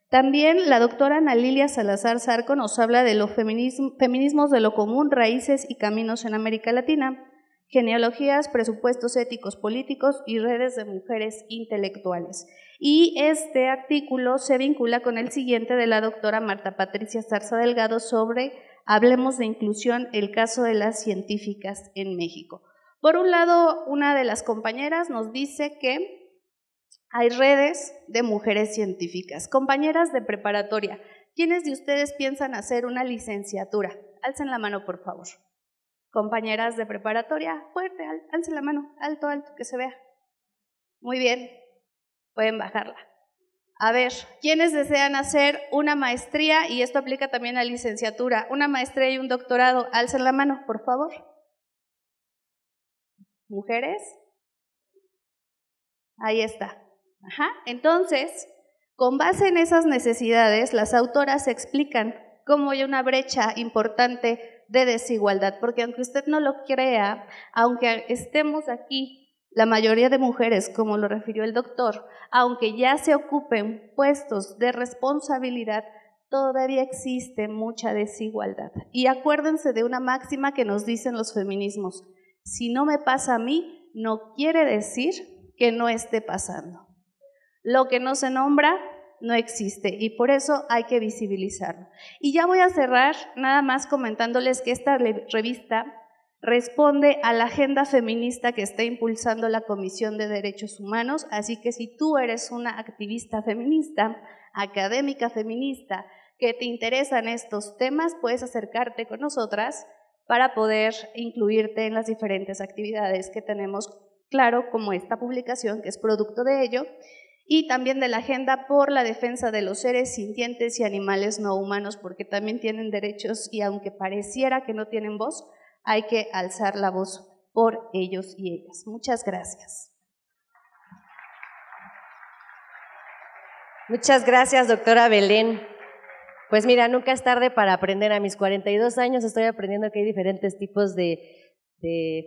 S7: También la doctora Ana Lilia Salazar Zarco nos habla de los feminismos de lo común, raíces y caminos en América Latina, genealogías, presupuestos éticos políticos y redes de mujeres intelectuales. Y este artículo se vincula con el siguiente de la doctora Marta Patricia Zarza Delgado sobre Hablemos de inclusión, el caso de las científicas en México. Por un lado, una de las compañeras nos dice que hay redes de mujeres científicas, compañeras de preparatoria. ¿Quiénes de ustedes piensan hacer una licenciatura? Alcen la mano, por favor. Compañeras de preparatoria, fuerte, alcen la mano, alto, alto, que se vea. Muy bien, pueden bajarla. A ver, ¿quiénes desean hacer una maestría? Y esto aplica también a licenciatura, una maestría y un doctorado. Alcen la mano, por favor. ¿Mujeres? Ahí está. Ajá. Entonces, con base en esas necesidades, las autoras explican cómo hay una brecha importante de desigualdad, porque aunque usted no lo crea, aunque estemos aquí la mayoría de mujeres, como lo refirió el doctor, aunque ya se ocupen puestos de responsabilidad, todavía existe mucha desigualdad. Y acuérdense de una máxima que nos dicen los feminismos: si no me pasa a mí, no quiere decir que no esté pasando. Lo que no se nombra no existe y por eso hay que visibilizarlo. Y ya voy a cerrar nada más comentándoles que esta revista responde a la agenda feminista que está impulsando la Comisión de Derechos Humanos, así que si tú eres una activista feminista, académica feminista, que te interesan estos temas, puedes acercarte con nosotras para poder incluirte en las diferentes actividades que tenemos, claro, como esta publicación que es producto de ello, y también de la agenda por la defensa de los seres sintientes y animales no humanos, porque también tienen derechos y aunque pareciera que no tienen voz, hay que alzar la voz por ellos y ellas. Muchas gracias.
S5: Muchas gracias, doctora Belén. Pues mira, nunca es tarde para aprender. A mis 42 años estoy aprendiendo que hay diferentes tipos de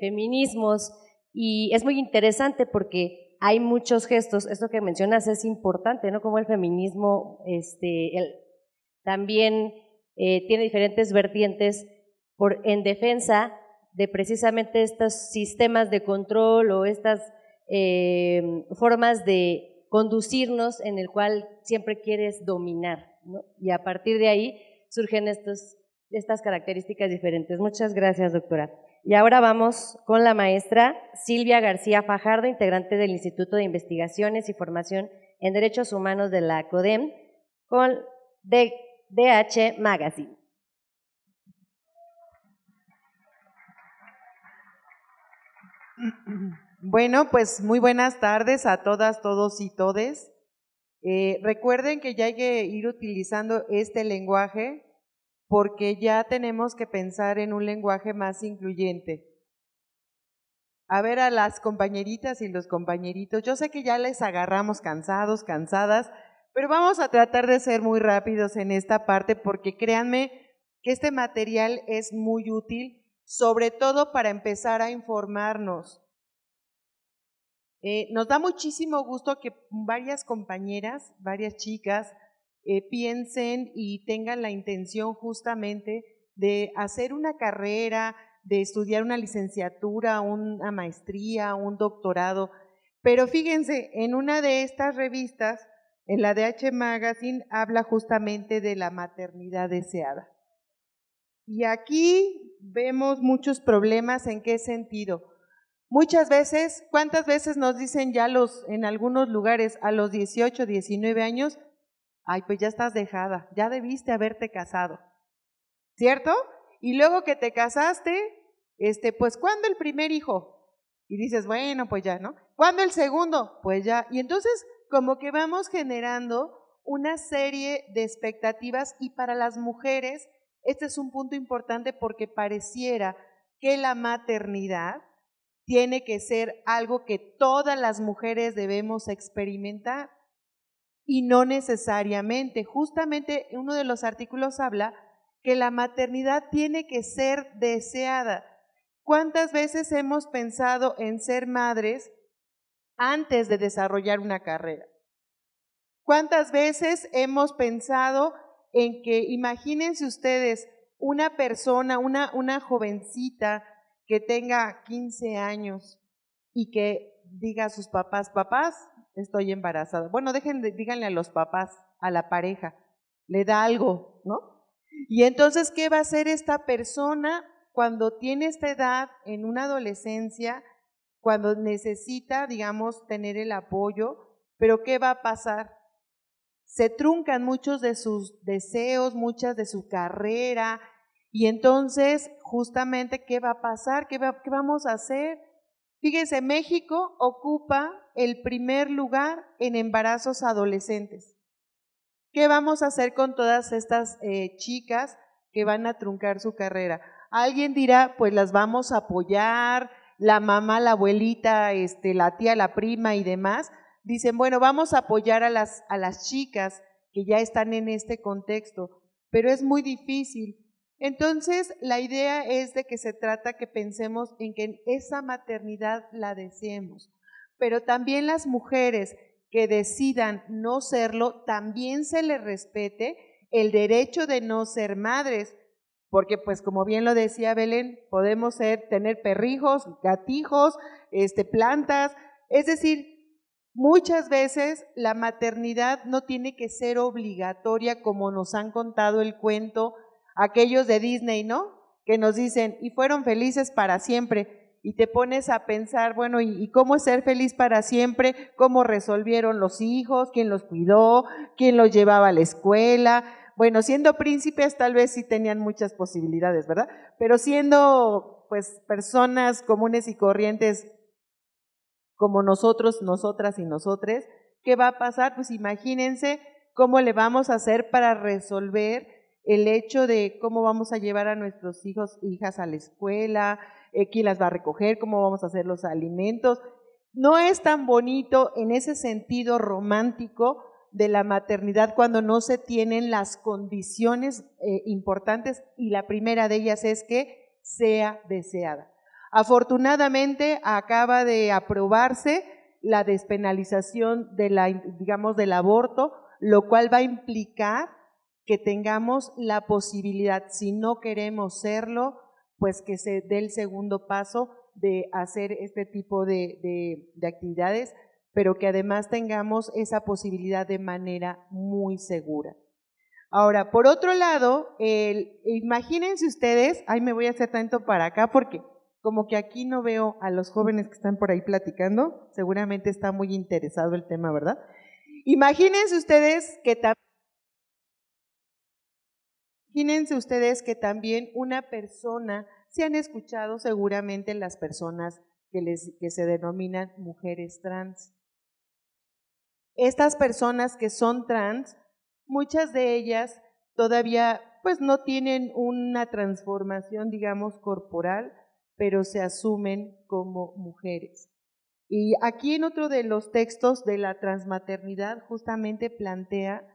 S5: feminismos y es muy interesante porque hay muchos gestos. Esto que mencionas es importante, ¿no? Como el feminismo también tiene diferentes vertientes en defensa de precisamente estos sistemas de control o estas formas de conducirnos en el cual siempre quieres dominar, ¿no? Y a partir de ahí surgen estas características diferentes. Muchas gracias, doctora. Y ahora vamos con la maestra Silvia García Fajardo, integrante del Instituto de Investigaciones y Formación en Derechos Humanos de la CODEM, con DH Magazine.
S8: Bueno, pues muy buenas tardes a todas, todos y todes. Recuerden que ya hay que ir utilizando este lenguaje porque ya tenemos que pensar en un lenguaje más incluyente. A ver a las compañeritas y los compañeritos, yo sé que ya les agarramos cansados, cansadas, pero vamos a tratar de ser muy rápidos en esta parte porque créanme que este material es muy útil, sobre todo para empezar a informarnos. Nos da muchísimo gusto que varias compañeras, varias chicas, piensen y tengan la intención justamente de hacer una carrera, de estudiar una licenciatura, una maestría, un doctorado. Pero fíjense, en una de estas revistas, en la DH Magazine, habla justamente de la maternidad deseada. Y aquí vemos muchos problemas. ¿En qué sentido? Muchas veces, ¿cuántas veces nos dicen ya en algunos lugares a los 18, 19 años? Ay, pues ya estás dejada, ya debiste haberte casado, ¿cierto? Y luego que te casaste, pues ¿cuándo el primer hijo? Y dices, bueno, pues ya, ¿no? ¿Cuándo el segundo? Pues ya. Y entonces como que vamos generando una serie de expectativas y para las mujeres este es un punto importante porque pareciera que la maternidad tiene que ser algo que todas las mujeres debemos experimentar y no necesariamente. Justamente uno de los artículos habla que la maternidad tiene que ser deseada. ¿Cuántas veces hemos pensado en ser madres antes de desarrollar una carrera? ¿Cuántas veces hemos pensado en que, imagínense ustedes, una persona, una jovencita que tenga 15 años y que diga a sus papás, papás, estoy embarazada. Bueno, díganle a los papás, a la pareja, le da algo, ¿no? Y entonces, ¿qué va a hacer esta persona cuando tiene esta edad, en una adolescencia, cuando necesita, digamos, tener el apoyo? Pero ¿qué va a pasar? Se truncan muchos de sus deseos, muchas de su carrera, y entonces, justamente, ¿qué va a pasar? ¿Qué vamos a hacer? Fíjense, México ocupa el primer lugar en embarazos adolescentes. ¿Qué vamos a hacer con todas estas chicas que van a truncar su carrera? Alguien dirá, pues las vamos a apoyar, la mamá, la abuelita, la tía, la prima y demás. Dicen, bueno, vamos a apoyar a las chicas que ya están en este contexto, pero es muy difícil. Entonces, la idea es de que se trata que pensemos en que esa maternidad la deseemos, pero también las mujeres que decidan no serlo, también se les respete el derecho de no ser madres, porque pues como bien lo decía Belén, podemos tener perrijos, gatijos, plantas, es decir, muchas veces la maternidad no tiene que ser obligatoria como nos han contado el cuento aquellos de Disney, ¿no? Que nos dicen, y fueron felices para siempre, y te pones a pensar, bueno, ¿y cómo es ser feliz para siempre? ¿Cómo resolvieron los hijos? ¿Quién los cuidó? ¿Quién los llevaba a la escuela? Bueno, siendo príncipes tal vez sí tenían muchas posibilidades, ¿verdad? Pero siendo pues personas comunes y corrientes como nosotros, nosotras y nosotres, ¿qué va a pasar? Pues imagínense cómo le vamos a hacer para resolver el hecho de cómo vamos a llevar a nuestros hijos e hijas a la escuela, quién las va a recoger, cómo vamos a hacer los alimentos. No es tan bonito en ese sentido romántico de la maternidad cuando no se tienen las condiciones importantes y la primera de ellas es que sea deseada. Afortunadamente acaba de aprobarse la despenalización del aborto, lo cual va a implicar que tengamos la posibilidad, si no queremos serlo, pues que se dé el segundo paso de hacer este tipo de actividades, pero que además tengamos esa posibilidad de manera muy segura. Ahora, por otro lado, imagínense ustedes, me voy a hacer tanto para acá porque como que aquí no veo a los jóvenes que están por ahí platicando, seguramente está muy interesado el tema, ¿verdad? Imagínense ustedes también una persona, se han escuchado seguramente las personas que se denominan mujeres trans. Estas personas que son trans, muchas de ellas todavía pues no tienen una transformación, digamos, corporal, pero se asumen como mujeres. Y aquí en otro de los textos de la transmaternidad justamente plantea,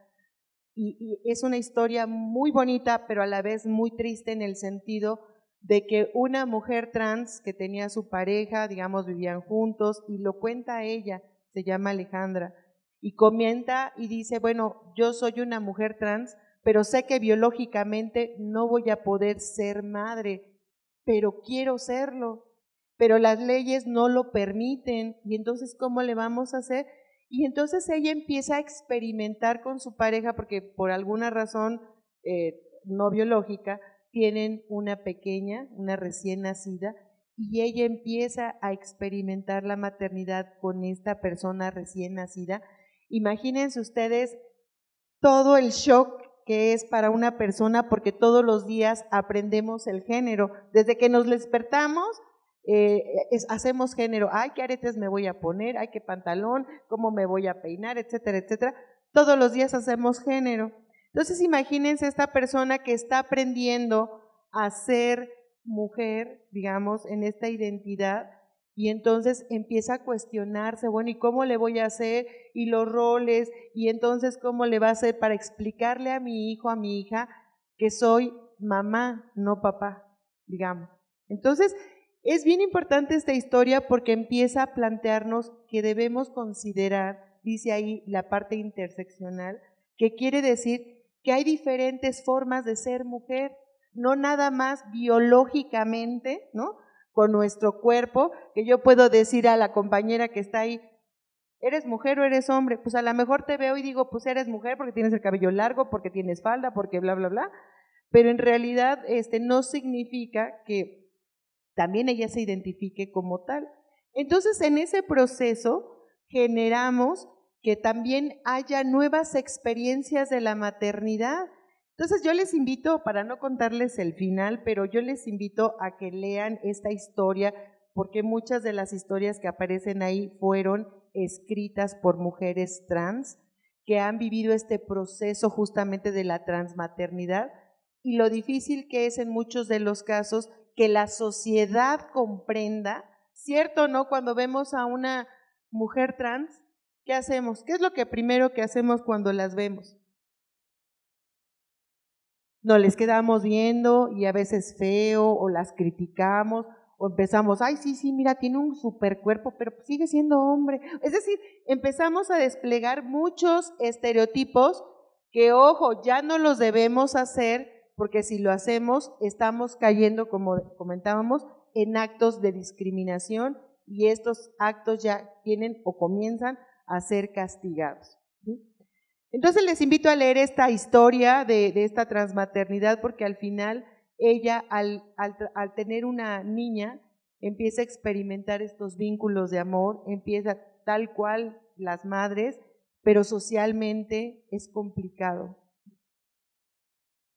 S8: y es una historia muy bonita, pero a la vez muy triste en el sentido de que una mujer trans que tenía a su pareja, digamos, vivían juntos, y lo cuenta ella, se llama Alejandra, y comenta y dice, bueno, yo soy una mujer trans, pero sé que biológicamente no voy a poder ser madre, pero quiero serlo, pero las leyes no lo permiten, y entonces, ¿cómo le vamos a hacer? Y entonces ella empieza a experimentar con su pareja, porque por alguna razón no biológica, tienen una pequeña, una recién nacida, y ella empieza a experimentar la maternidad con esta persona recién nacida. Imagínense ustedes todo el shock que es para una persona, porque todos los días aprendemos el género. Desde que nos despertamos, hacemos género. Ay, qué aretes me voy a poner, ay, qué pantalón, cómo me voy a peinar, etcétera, etcétera. Todos los días hacemos género. Entonces, imagínense esta persona que está aprendiendo a ser mujer, digamos, en esta identidad, y entonces empieza a cuestionarse, bueno, ¿y cómo le voy a hacer? Y los roles, y entonces ¿cómo le va a hacer para explicarle a mi hijo, a mi hija, que soy mamá, no papá, digamos? Entonces, es bien importante esta historia porque empieza a plantearnos que debemos considerar, dice ahí la parte interseccional, que quiere decir que hay diferentes formas de ser mujer, no nada más biológicamente, ¿no?, con nuestro cuerpo, que yo puedo decir a la compañera que está ahí, ¿eres mujer o eres hombre? Pues a lo mejor te veo y digo, pues eres mujer porque tienes el cabello largo, porque tienes falda, porque bla, bla, bla, pero en realidad no significa que también ella se identifique como tal. Entonces, en ese proceso generamos que también haya nuevas experiencias de la maternidad. Entonces yo les invito, para no contarles el final, pero yo les invito a que lean esta historia, porque muchas de las historias que aparecen ahí fueron escritas por mujeres trans que han vivido este proceso justamente de la transmaternidad y lo difícil que es en muchos de los casos que la sociedad comprenda, ¿cierto o no? Cuando vemos a una mujer trans, ¿qué hacemos? ¿Qué es lo que primero que hacemos cuando las vemos? Nos les quedamos viendo y a veces feo, o las criticamos, o empezamos, ay, sí, mira, tiene un super cuerpo, pero sigue siendo hombre. Es decir, empezamos a desplegar muchos estereotipos que, ojo, ya no los debemos hacer, porque si lo hacemos, estamos cayendo, como comentábamos, en actos de discriminación, y estos actos ya tienen o comienzan a ser castigados, ¿sí? Entonces les invito a leer esta historia de esta transmaternidad, porque al final ella, al tener una niña, empieza a experimentar estos vínculos de amor, empieza tal cual las madres, pero socialmente es complicado.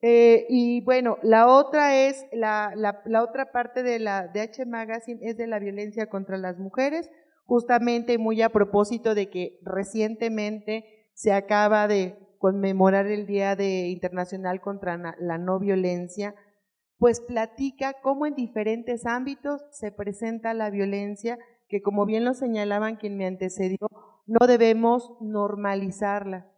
S8: Y bueno, la otra es, la otra parte de H Magazine es de la violencia contra las mujeres, justamente muy a propósito de que recientemente se acaba de conmemorar el Día Internacional contra la No Violencia, pues platica cómo en diferentes ámbitos se presenta la violencia, que como bien lo señalaban quien me antecedió, no debemos normalizarla.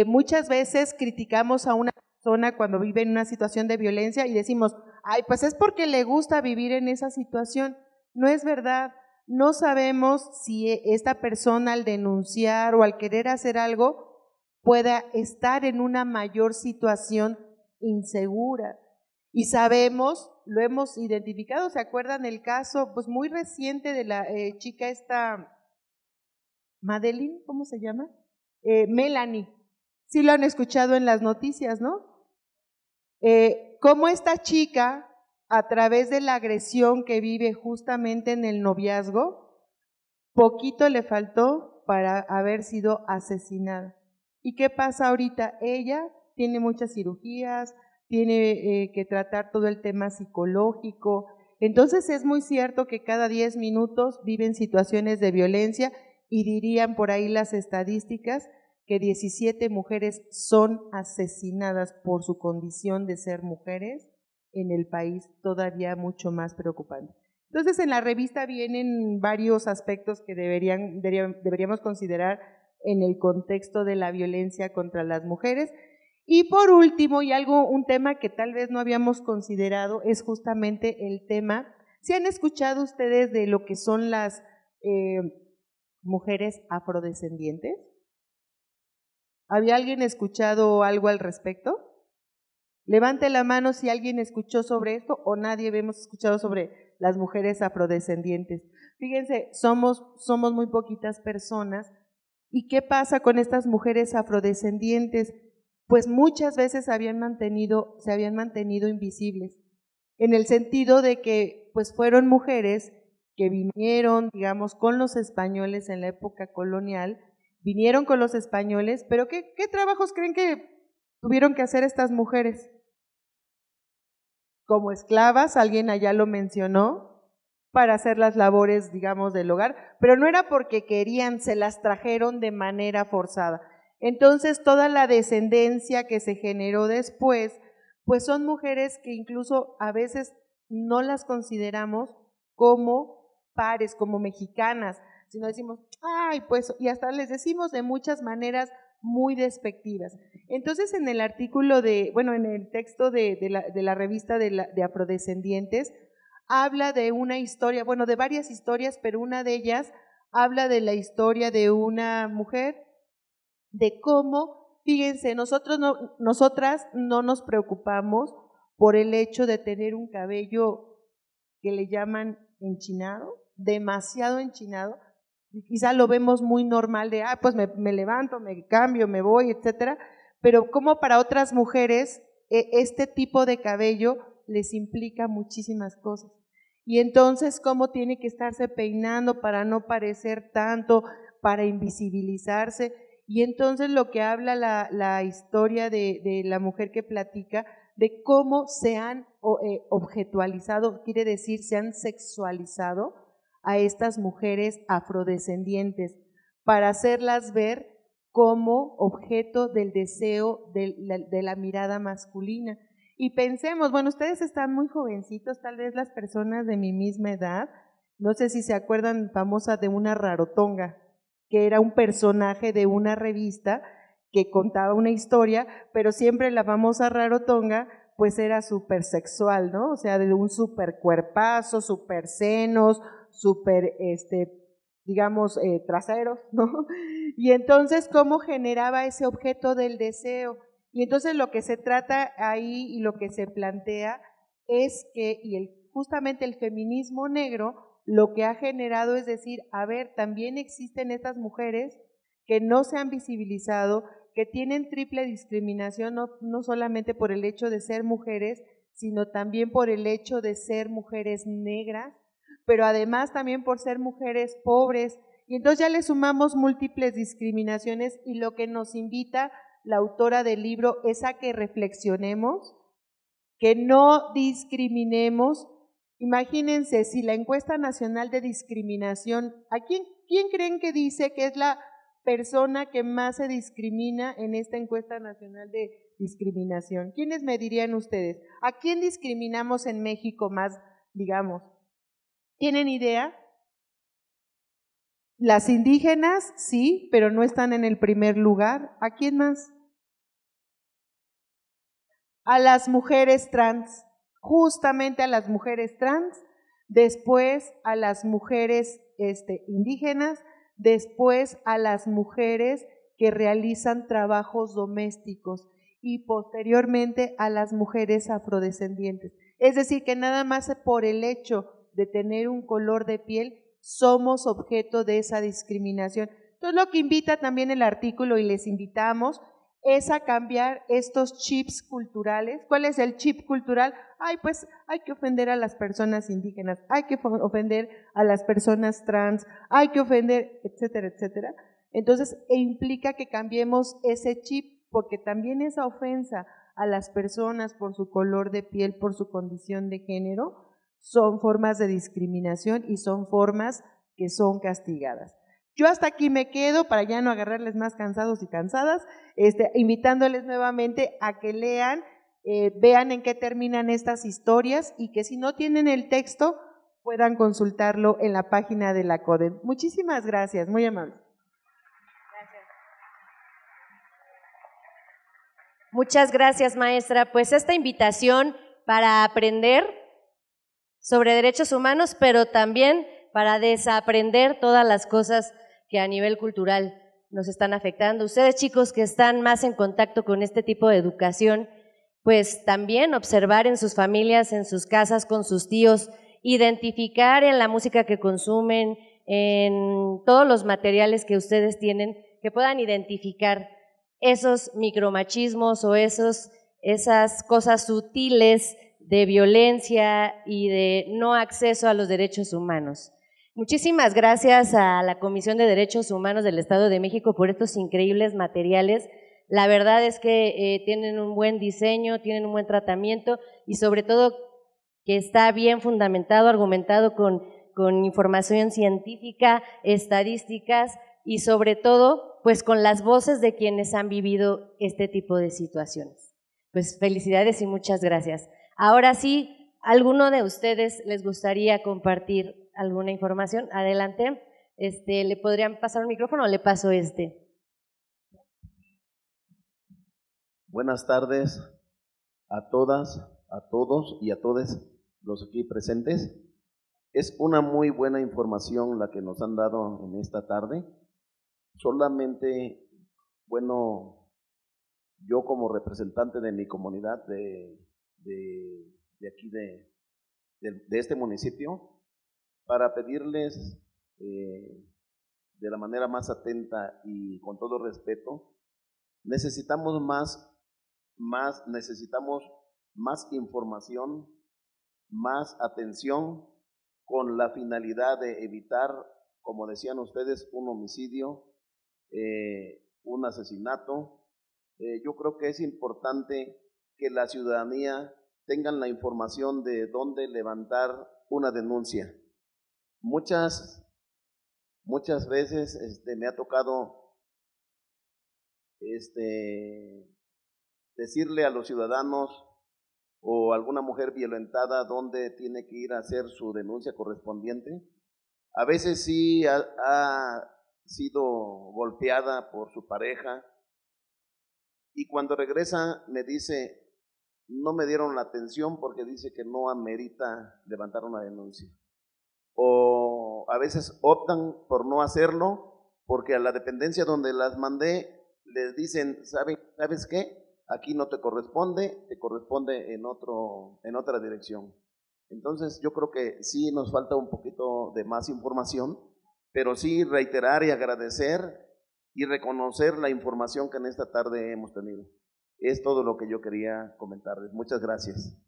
S8: Muchas veces criticamos a una persona cuando vive en una situación de violencia y decimos, ay, pues es porque le gusta vivir en esa situación. No es verdad. No sabemos si esta persona al denunciar o al querer hacer algo pueda estar en una mayor situación insegura. Y sabemos, lo hemos identificado, ¿se acuerdan el caso pues muy reciente de la chica esta, Madeline, ¿cómo se llama? Melanie. Sí lo han escuchado en las noticias, ¿no? Cómo esta chica a través de la agresión que vive justamente en el noviazgo, poquito le faltó para haber sido asesinada. ¿Y qué pasa ahorita? Ella tiene muchas cirugías, tiene que tratar todo el tema psicológico. Entonces es muy cierto que cada 10 minutos viven situaciones de violencia y dirían por ahí las estadísticas que 17 mujeres son asesinadas por su condición de ser mujeres en el país, todavía mucho más preocupante. Entonces en la revista vienen varios aspectos que deberíamos considerar en el contexto de la violencia contra las mujeres. Y por último, y un tema que tal vez no habíamos considerado, es justamente el tema, ¿se han escuchado ustedes de lo que son las mujeres afrodescendientes? ¿Había alguien escuchado algo al respecto? Levante la mano si alguien escuchó sobre esto o nadie hemos escuchado sobre las mujeres afrodescendientes. Fíjense, somos muy poquitas personas. ¿Y qué pasa con estas mujeres afrodescendientes? Pues muchas veces se habían mantenido invisibles, en el sentido de que pues fueron mujeres que vinieron, digamos, con los españoles en la época colonial, vinieron con los españoles, pero ¿qué trabajos creen que tuvieron que hacer estas mujeres? Como esclavas, alguien allá lo mencionó, para hacer las labores, digamos, del hogar, pero no era porque querían, se las trajeron de manera forzada. Entonces, toda la descendencia que se generó después, pues son mujeres que incluso a veces no las consideramos como pares, como mexicanas, sino decimos, ay, pues, y hasta les decimos de muchas maneras muy despectivas. Entonces, en el artículo en el texto de la revista de Afrodescendientes, habla de una historia, de varias historias, pero una de ellas habla de la historia de una mujer, de cómo, fíjense, nosotras no nos preocupamos por el hecho de tener un cabello que le llaman enchinado, demasiado enchinado, y quizá lo vemos muy normal de, pues me levanto, me cambio, me voy, etcétera, pero como para otras mujeres este tipo de cabello les implica muchísimas cosas. Y entonces, ¿cómo tiene que estarse peinando para no parecer tanto, para invisibilizarse? Y entonces lo que habla la historia de la mujer que platica, de cómo se han objetualizado, quiere decir, se han sexualizado a estas mujeres afrodescendientes para hacerlas ver como objeto del deseo de la mirada masculina. Y pensemos, ustedes están muy jovencitos, tal vez las personas de mi misma edad, no sé si se acuerdan famosa de una Rarotonga, que era un personaje de una revista que contaba una historia, pero siempre la famosa Rarotonga pues era súper sexual, ¿no? O sea, de un súper cuerpazo, súper senos, súper, digamos, traseros, ¿no? Y entonces, ¿cómo generaba ese objeto del deseo? Y entonces lo que se trata ahí y lo que se plantea es que, justamente el feminismo negro lo que ha generado es decir, a ver, también existen estas mujeres que no se han visibilizado, que tienen triple discriminación, no solamente por el hecho de ser mujeres, sino también por el hecho de ser mujeres negras, pero además también por ser mujeres pobres. Y entonces ya le sumamos múltiples discriminaciones y lo que nos invita la autora del libro es a que reflexionemos, que no discriminemos. Imagínense, si la encuesta nacional de discriminación, ¿quién creen que dice que es la persona que más se discrimina en esta encuesta nacional de discriminación? ¿Quiénes me dirían ustedes? ¿A quién discriminamos en México más, digamos? ¿Tienen idea? Las indígenas, sí, pero no están en el primer lugar. ¿A quién más? A las mujeres trans, justamente a las mujeres trans, después a las mujeres indígenas, después a las mujeres que realizan trabajos domésticos y posteriormente a las mujeres afrodescendientes. Es decir, que nada más por el hecho de tener un color de piel somos objeto de esa discriminación. Entonces, lo que invita también el artículo y les invitamos es a cambiar estos chips culturales. ¿Cuál es el chip cultural? Ay, pues hay que ofender a las personas indígenas, hay que ofender a las personas trans, hay que ofender, etcétera, etcétera. Entonces, implica que cambiemos ese chip, porque también esa ofensa a las personas por su color de piel, por su condición de género, son formas de discriminación y son formas que son castigadas. Yo hasta aquí me quedo para ya no agarrarles más cansados y cansadas, invitándoles nuevamente a que lean, vean en qué terminan estas historias y que si no tienen el texto puedan consultarlo en la página de la CODEM. Muchísimas gracias, muy amable.
S5: Muchas gracias, maestra. Pues esta invitación para aprender sobre derechos humanos, pero también para desaprender todas las cosas que a nivel cultural nos están afectando. Ustedes, chicos, que están más en contacto con este tipo de educación, pues también observar en sus familias, en sus casas, con sus tíos, identificar en la música que consumen, en todos los materiales que ustedes tienen, que puedan identificar esos micromachismos o esas cosas sutiles de violencia y de no acceso a los derechos humanos. Muchísimas gracias a la Comisión de Derechos Humanos del Estado de México por estos increíbles materiales. La verdad es que tienen un buen diseño, tienen un buen tratamiento y sobre todo que está bien fundamentado, argumentado con información científica, estadísticas y sobre todo pues con las voces de quienes han vivido este tipo de situaciones. Pues felicidades y muchas gracias. Ahora sí, ¿alguno de ustedes les gustaría compartir alguna información? Adelante. ¿Le podrían pasar un micrófono o le paso
S9: Buenas tardes a todas, a todos y a todos los aquí presentes. Es una muy buena información la que nos han dado en esta tarde. Solamente, bueno, yo como representante de mi comunidad de aquí de este municipio, para pedirles de la manera más atenta y con todo respeto, necesitamos necesitamos más información, más atención con la finalidad de evitar, como decían ustedes, un homicidio, un asesinato. Yo creo que es importante que la ciudadanía tengan la información de dónde levantar una denuncia. Muchas veces me ha tocado decirle a los ciudadanos o alguna mujer violentada dónde tiene que ir a hacer su denuncia correspondiente. A veces sí ha sido golpeada por su pareja y cuando regresa me dice, no me dieron la atención porque dice que no amerita levantar una denuncia. O a veces optan por no hacerlo porque a la dependencia donde las mandé les dicen, ¿sabes qué? Aquí no te corresponde en otra dirección. Entonces yo creo que sí nos falta un poquito de más información, pero sí reiterar y agradecer y reconocer la información que en esta tarde hemos tenido. Es todo lo que yo quería comentarles. Muchas gracias.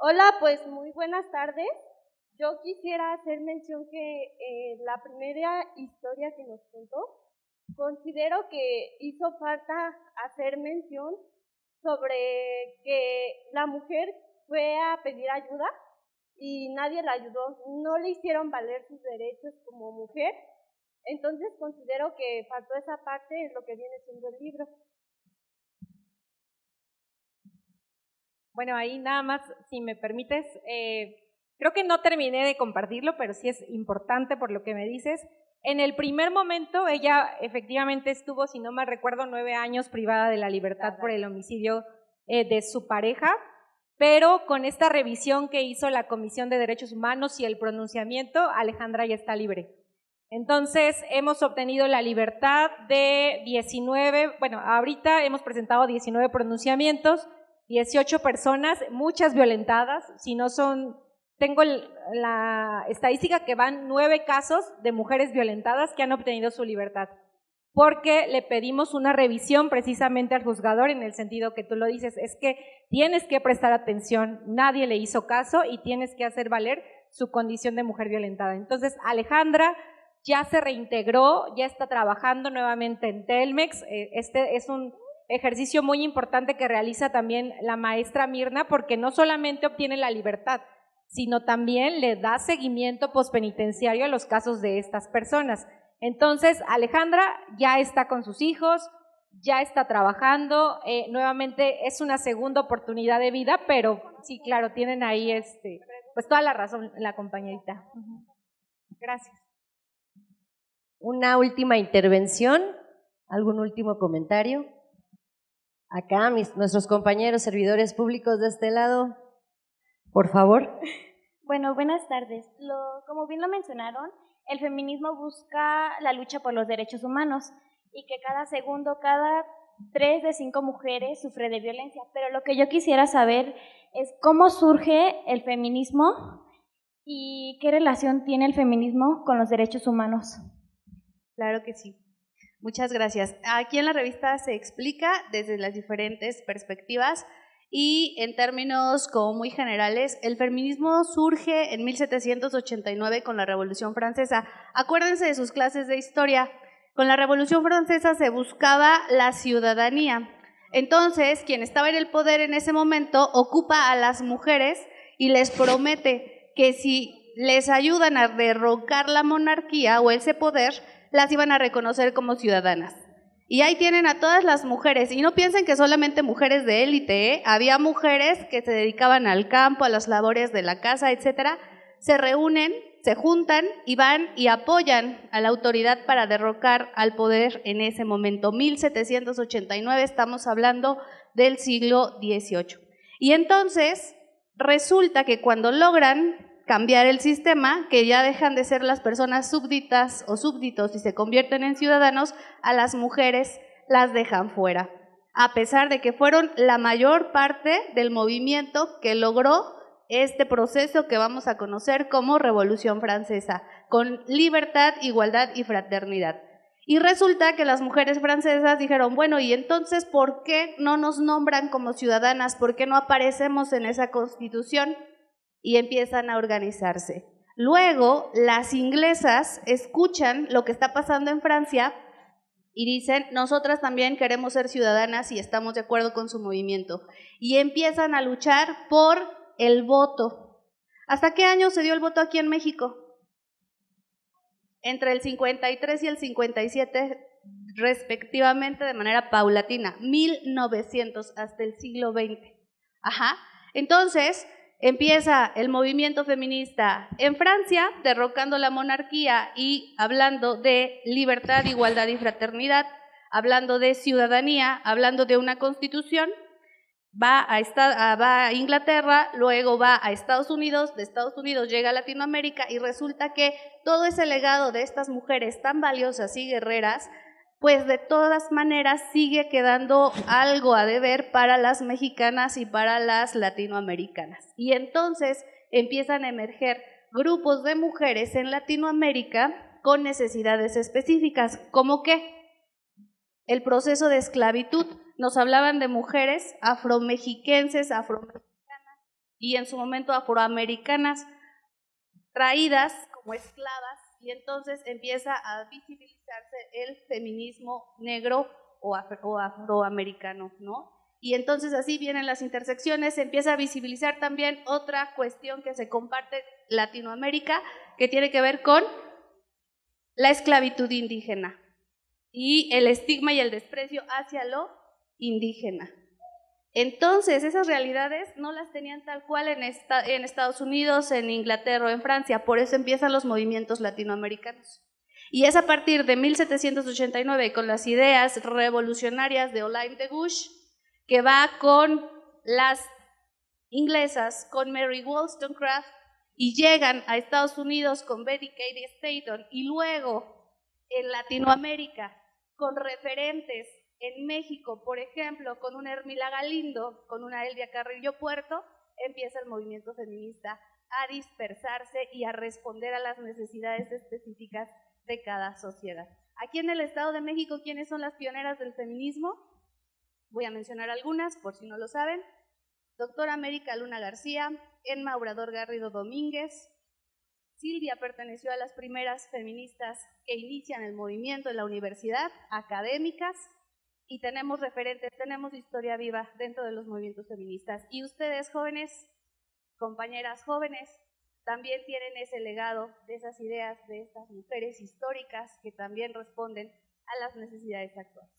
S10: Hola, pues muy buenas tardes. Yo quisiera hacer mención que la primera historia que nos contó, considero que hizo falta hacer mención sobre que la mujer fue a pedir ayuda y nadie la ayudó, no le hicieron valer sus derechos como mujer, entonces considero que faltó esa parte en lo que viene siendo el libro.
S6: Bueno, ahí nada más, si me permites, creo que no terminé de compartirlo, pero sí es importante por lo que me dices. En el primer momento, ella efectivamente estuvo, si no me recuerdo, 9 años privada de la libertad por el homicidio de su pareja. pero con esta revisión que hizo la Comisión de Derechos Humanos y el pronunciamiento, Alejandra ya está libre. Entonces, hemos obtenido la libertad de 19, bueno, ahorita hemos presentado 19 pronunciamientos, 18 personas, muchas violentadas, si no son, tengo la estadística que van 9 casos de mujeres violentadas que han obtenido su libertad, porque le pedimos una revisión precisamente al juzgador en el sentido que tú lo dices, es que tienes que prestar atención, nadie le hizo caso y tienes que hacer valer su condición de mujer violentada. Entonces, Alejandra ya se reintegró, ya está trabajando nuevamente en Telmex. Este es un ejercicio muy importante que realiza también la maestra Mirna, porque no solamente obtiene la libertad, sino también le da seguimiento pospenitenciario a los casos de estas personas. Entonces, Alejandra ya está con sus hijos, ya está trabajando, nuevamente es una segunda oportunidad de vida, pero sí, claro, tienen ahí pues toda la razón la compañerita. Gracias.
S5: Una última intervención, algún último comentario. Acá, nuestros compañeros servidores públicos de este lado, por favor.
S11: Bueno, buenas tardes. Como bien lo mencionaron, el feminismo busca la lucha por los derechos humanos y que cada segundo, cada 3 de 5 mujeres sufre de violencia. Pero lo que yo quisiera saber es cómo surge el feminismo y qué relación tiene el feminismo con los derechos humanos.
S7: Claro que sí. Muchas gracias. Aquí en la revista se explica desde las diferentes perspectivas y en términos como muy generales, el feminismo surge en 1789 con la Revolución Francesa. Acuérdense de sus clases de historia. Con la Revolución Francesa se buscaba la ciudadanía. Entonces, quien estaba en el poder en ese momento ocupa a las mujeres y les promete que si les ayudan a derrocar la monarquía o ese poder, las iban a reconocer como ciudadanas. Y ahí tienen a todas las mujeres, y no piensen que solamente mujeres de élite, ¿eh? Había mujeres que se dedicaban al campo, a las labores de la casa, etcétera, se reúnen, se juntan y van y apoyan a la autoridad para derrocar al poder en ese momento. 1789, estamos hablando del siglo XVIII. Y entonces resulta que cuando logran cambiar el sistema, que ya dejan de ser las personas súbditas o súbditos y se convierten en ciudadanos, a las mujeres las dejan fuera, a pesar de que fueron la mayor parte del movimiento que logró este proceso que vamos a conocer como Revolución Francesa, con libertad, igualdad y fraternidad. Y resulta que las mujeres francesas dijeron, bueno, ¿y entonces por qué no nos nombran como ciudadanas? ¿Por qué no aparecemos en esa constitución? Y empiezan a organizarse. Luego, las inglesas escuchan lo que está pasando en Francia y dicen, nosotras también queremos ser ciudadanas y estamos de acuerdo con su movimiento. Y empiezan a luchar por el voto. ¿Hasta qué año se dio el voto aquí en México? Entre el 53 y el 57, respectivamente, de manera paulatina. 1900 hasta el siglo XX. Ajá. Entonces, empieza el movimiento feminista en Francia, derrocando la monarquía y hablando de libertad, igualdad y fraternidad, hablando de ciudadanía, hablando de una constitución. Va a Inglaterra, luego va a Estados Unidos, de Estados Unidos llega a Latinoamérica y resulta que todo ese legado de estas mujeres tan valiosas y guerreras, pues de todas maneras sigue quedando algo a deber para las mexicanas y para las latinoamericanas. Y entonces empiezan a emerger grupos de mujeres en Latinoamérica con necesidades específicas, como que el proceso de esclavitud. Nos hablaban de mujeres afromexiquenses, afromexicanas y en su momento afroamericanas traídas como esclavas, y entonces empieza a visibilizarse el feminismo negro o afroamericano, ¿no? Y entonces así vienen las intersecciones, se empieza a visibilizar también otra cuestión que se comparte en Latinoamérica, que tiene que ver con la esclavitud indígena y el estigma y el desprecio hacia lo indígena. Entonces, esas realidades no las tenían tal cual en Estados Unidos, en Inglaterra o en Francia, por eso empiezan los movimientos latinoamericanos. Y es a partir de 1789, con las ideas revolucionarias de Olain de Gouges, que va con las inglesas con Mary Wollstonecraft y llegan a Estados Unidos con Betty Cady Stanton y luego en Latinoamérica con referentes en México, por ejemplo, con una Hermila Galindo, con una Elvia Carrillo Puerto, empieza el movimiento feminista a dispersarse y a responder a las necesidades específicas de cada sociedad. Aquí en el Estado de México, ¿quiénes son las pioneras del feminismo? Voy a mencionar algunas, por si no lo saben. Doctora América Luna García, Emma Obrador Garrido Domínguez. Silvia perteneció a las primeras feministas que inician el movimiento en la universidad, académicas, y tenemos referentes, tenemos historia viva dentro de los movimientos feministas. Y ustedes, jóvenes, compañeras jóvenes, también tienen ese legado de esas ideas de estas mujeres históricas que también responden a las necesidades actuales.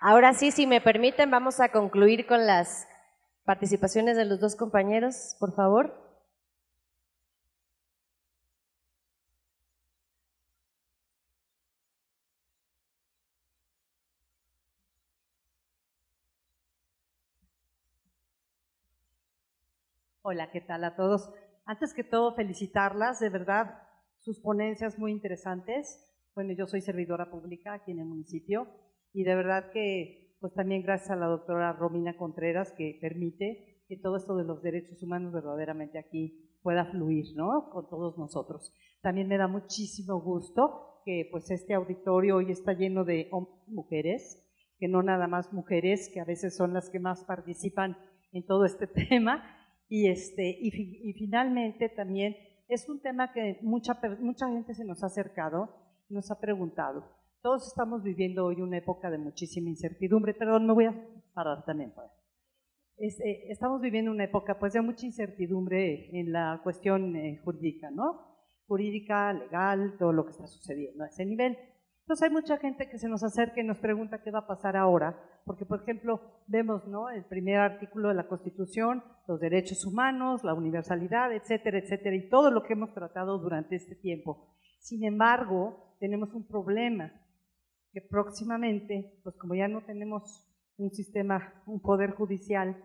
S5: Ahora sí, si me permiten, vamos a concluir con las participaciones de los dos compañeros, por favor.
S12: Hola, ¿qué tal a todos? Antes que todo, felicitarlas, de verdad, sus ponencias muy interesantes. Bueno, yo soy servidora pública aquí en el municipio y de verdad que, pues también gracias a la doctora Romina Contreras que permite que todo esto de los derechos humanos verdaderamente aquí pueda fluir, ¿no? Con todos nosotros. También me da muchísimo gusto que pues este auditorio hoy está lleno de hombres y mujeres, que no nada más mujeres, que a veces son las que más participan en todo este tema. Y finalmente también es un tema que mucha gente se nos ha acercado, nos ha preguntado. Todos estamos viviendo hoy una época de muchísima incertidumbre. Perdón, me voy a parar también. Estamos viviendo una época pues de mucha incertidumbre en la cuestión jurídica, ¿no? Jurídica, legal, todo lo que está sucediendo a ese nivel. Entonces hay mucha gente que se nos acerca y nos pregunta qué va a pasar ahora, porque por ejemplo vemos, ¿no?, el primer artículo de la Constitución, los derechos humanos, la universalidad, etcétera, etcétera, y todo lo que hemos tratado durante este tiempo. Sin embargo, tenemos un problema, que próximamente, pues como ya no tenemos un sistema, un poder judicial,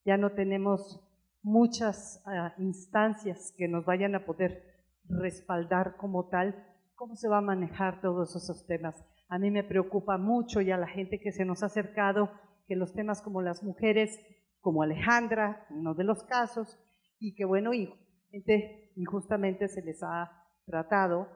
S12: ya no tenemos muchas instancias que nos vayan a poder respaldar como tal. ¿Cómo se va a manejar todos esos temas? A mí me preocupa mucho y a la gente que se nos ha acercado que los temas como las mujeres, como Alejandra, uno de los casos, y que bueno, injustamente se les ha tratado.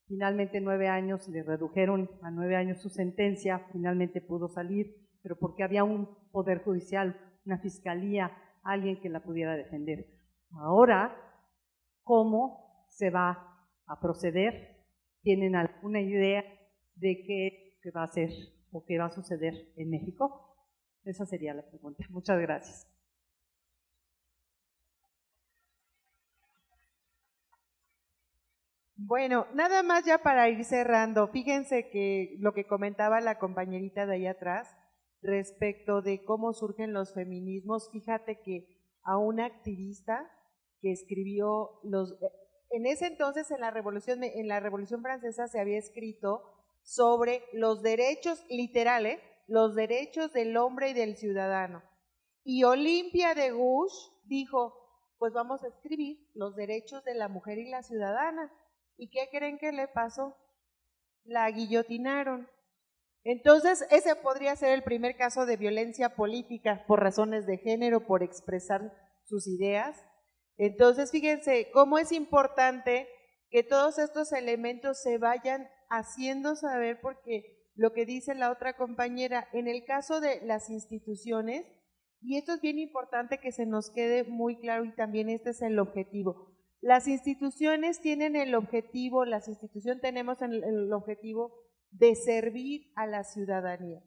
S12: Finalmente 9 años, le redujeron a 9 años su sentencia, finalmente pudo salir, pero porque había un poder judicial, una fiscalía, alguien que la pudiera defender. Ahora, ¿cómo se va a proceder? ¿Tienen alguna idea de qué va a hacer o qué va a suceder en México? Esa sería la pregunta. Muchas gracias.
S8: Bueno, nada más ya para ir cerrando, fíjense que lo que comentaba la compañerita de ahí atrás respecto de cómo surgen los feminismos, fíjate que a una activista que escribió en ese entonces en la Revolución Francesa se había escrito sobre los derechos literales, los derechos del hombre y del ciudadano. Y Olimpia de Gouges dijo, pues vamos a escribir los derechos de la mujer y la ciudadana. ¿Y qué creen que le pasó? La guillotinaron. Entonces, ese podría ser el primer caso de violencia política por razones de género, por expresar sus ideas. Entonces, fíjense cómo es importante que todos estos elementos se vayan haciendo saber, porque lo que dice la otra compañera, en el caso de las instituciones, y esto es bien importante que se nos quede muy claro y también este es el objetivo. Las instituciones tienen el objetivo, las instituciones tenemos el objetivo de servir a la ciudadanía.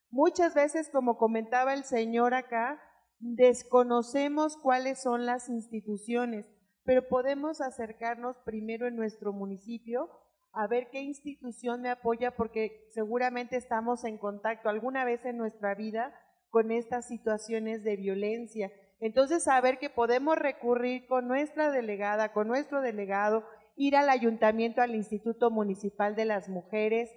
S8: Muchas veces, como comentaba el señor acá, desconocemos cuáles son las instituciones, pero podemos acercarnos primero en nuestro municipio a ver qué institución me apoya, porque seguramente estamos en contacto alguna vez en nuestra vida con estas situaciones de violencia. Entonces, saber que podemos recurrir con nuestra delegada, con nuestro delegado, ir al ayuntamiento, al Instituto Municipal de las Mujeres,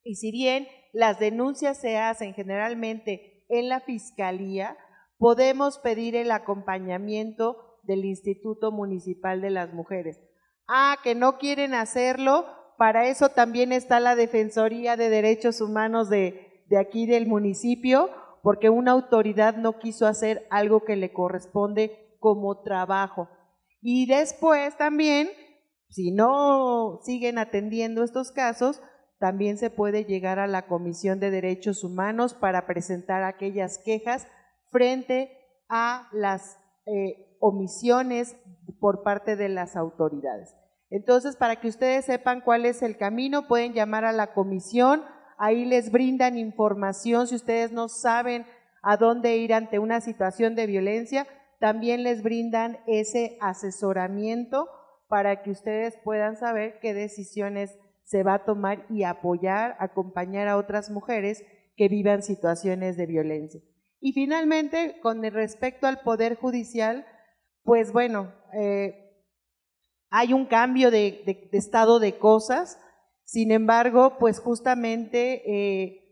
S8: Y si bien las denuncias se hacen generalmente en la Fiscalía, podemos pedir el acompañamiento del Instituto Municipal de las Mujeres. Que no quieren hacerlo, para eso también está la Defensoría de Derechos Humanos de aquí del municipio, porque una autoridad no quiso hacer algo que le corresponde como trabajo. Y después también, si no siguen atendiendo estos casos, también se puede llegar a la Comisión de Derechos Humanos para presentar aquellas quejas frente a las omisiones por parte de las autoridades. Entonces, para que ustedes sepan cuál es el camino, pueden llamar a la comisión, ahí les brindan información. Si ustedes no saben a dónde ir ante una situación de violencia, también les brindan ese asesoramiento para que ustedes puedan saber qué decisiones se va a tomar y apoyar, acompañar a otras mujeres que vivan situaciones de violencia. Y finalmente, con respecto al Poder Judicial, pues bueno, hay un cambio de estado de cosas. Sin embargo, pues justamente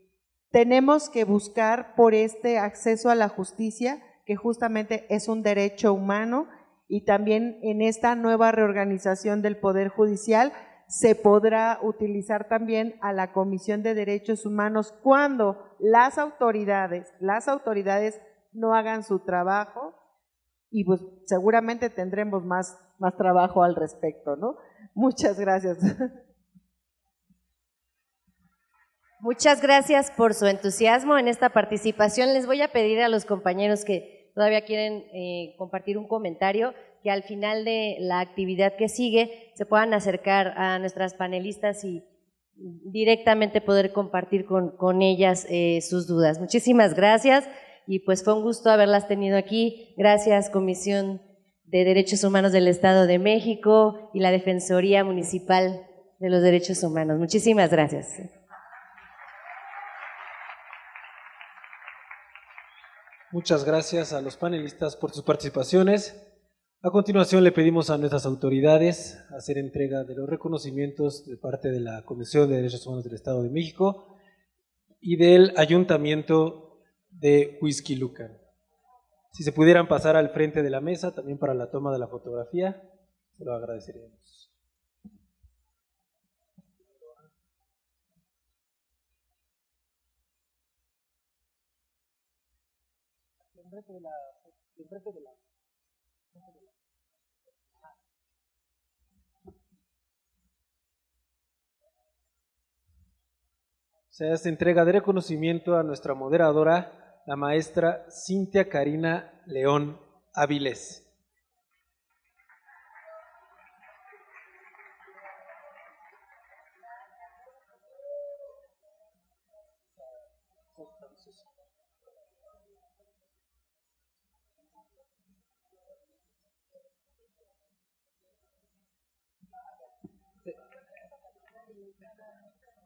S8: tenemos que buscar por este acceso a la justicia, que justamente es un derecho humano, y también en esta nueva reorganización del Poder Judicial se podrá utilizar también a la Comisión de Derechos Humanos cuando las autoridades no hagan su trabajo, y pues seguramente tendremos más trabajo al respecto, ¿no? Muchas gracias.
S5: Muchas gracias por su entusiasmo en esta participación. Les voy a pedir a los compañeros que todavía quieren compartir un comentario, que al final de la actividad que sigue se puedan acercar a nuestras panelistas y directamente poder compartir con ellas sus dudas. Muchísimas gracias y pues fue un gusto haberlas tenido aquí. Gracias, Comisión de Derechos Humanos del Estado de México y la Defensoría Municipal de los Derechos Humanos. Muchísimas gracias.
S2: Muchas gracias a los panelistas por sus participaciones. A continuación le pedimos a nuestras autoridades hacer entrega de los reconocimientos de parte de la Comisión de Derechos Humanos del Estado de México y del Ayuntamiento de Huixquilucan. Si se pudieran pasar al frente de la mesa también para la toma de la fotografía, se lo agradeceríamos. Se hace entrega de reconocimiento a nuestra moderadora, la maestra Cintia Karina León Avilés.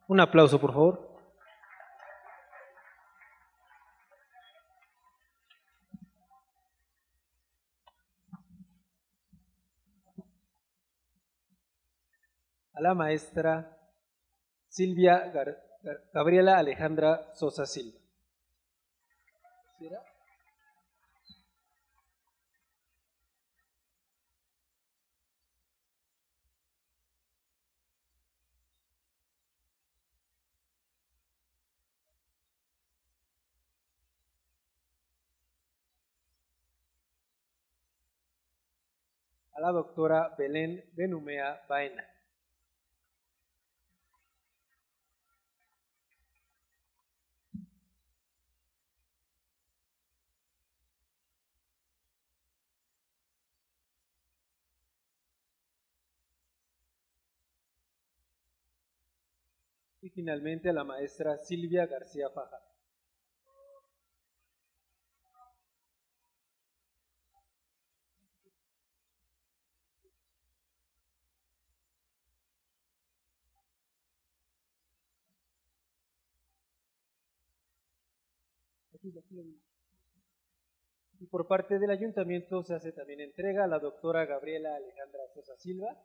S2: Un aplauso, por favor. A la maestra Silvia Gabriela Alejandra Sosa Silva. A la doctora Belén Benumea Baena. Y finalmente a la maestra Silvia García Fajardo. Y por parte del ayuntamiento se hace también entrega a la doctora Gabriela Alejandra Sosa Silva.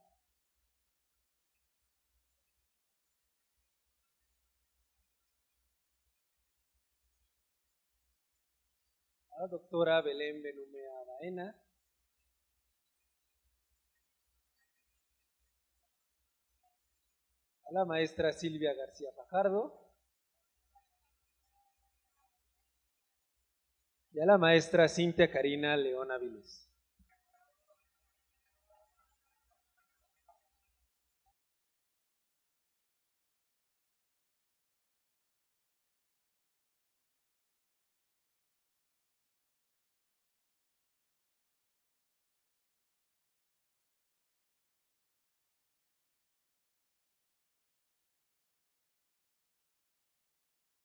S2: la doctora Belén Benumea Baena, a la maestra Silvia García Fajardo y a la maestra Cintia Karina León Áviles.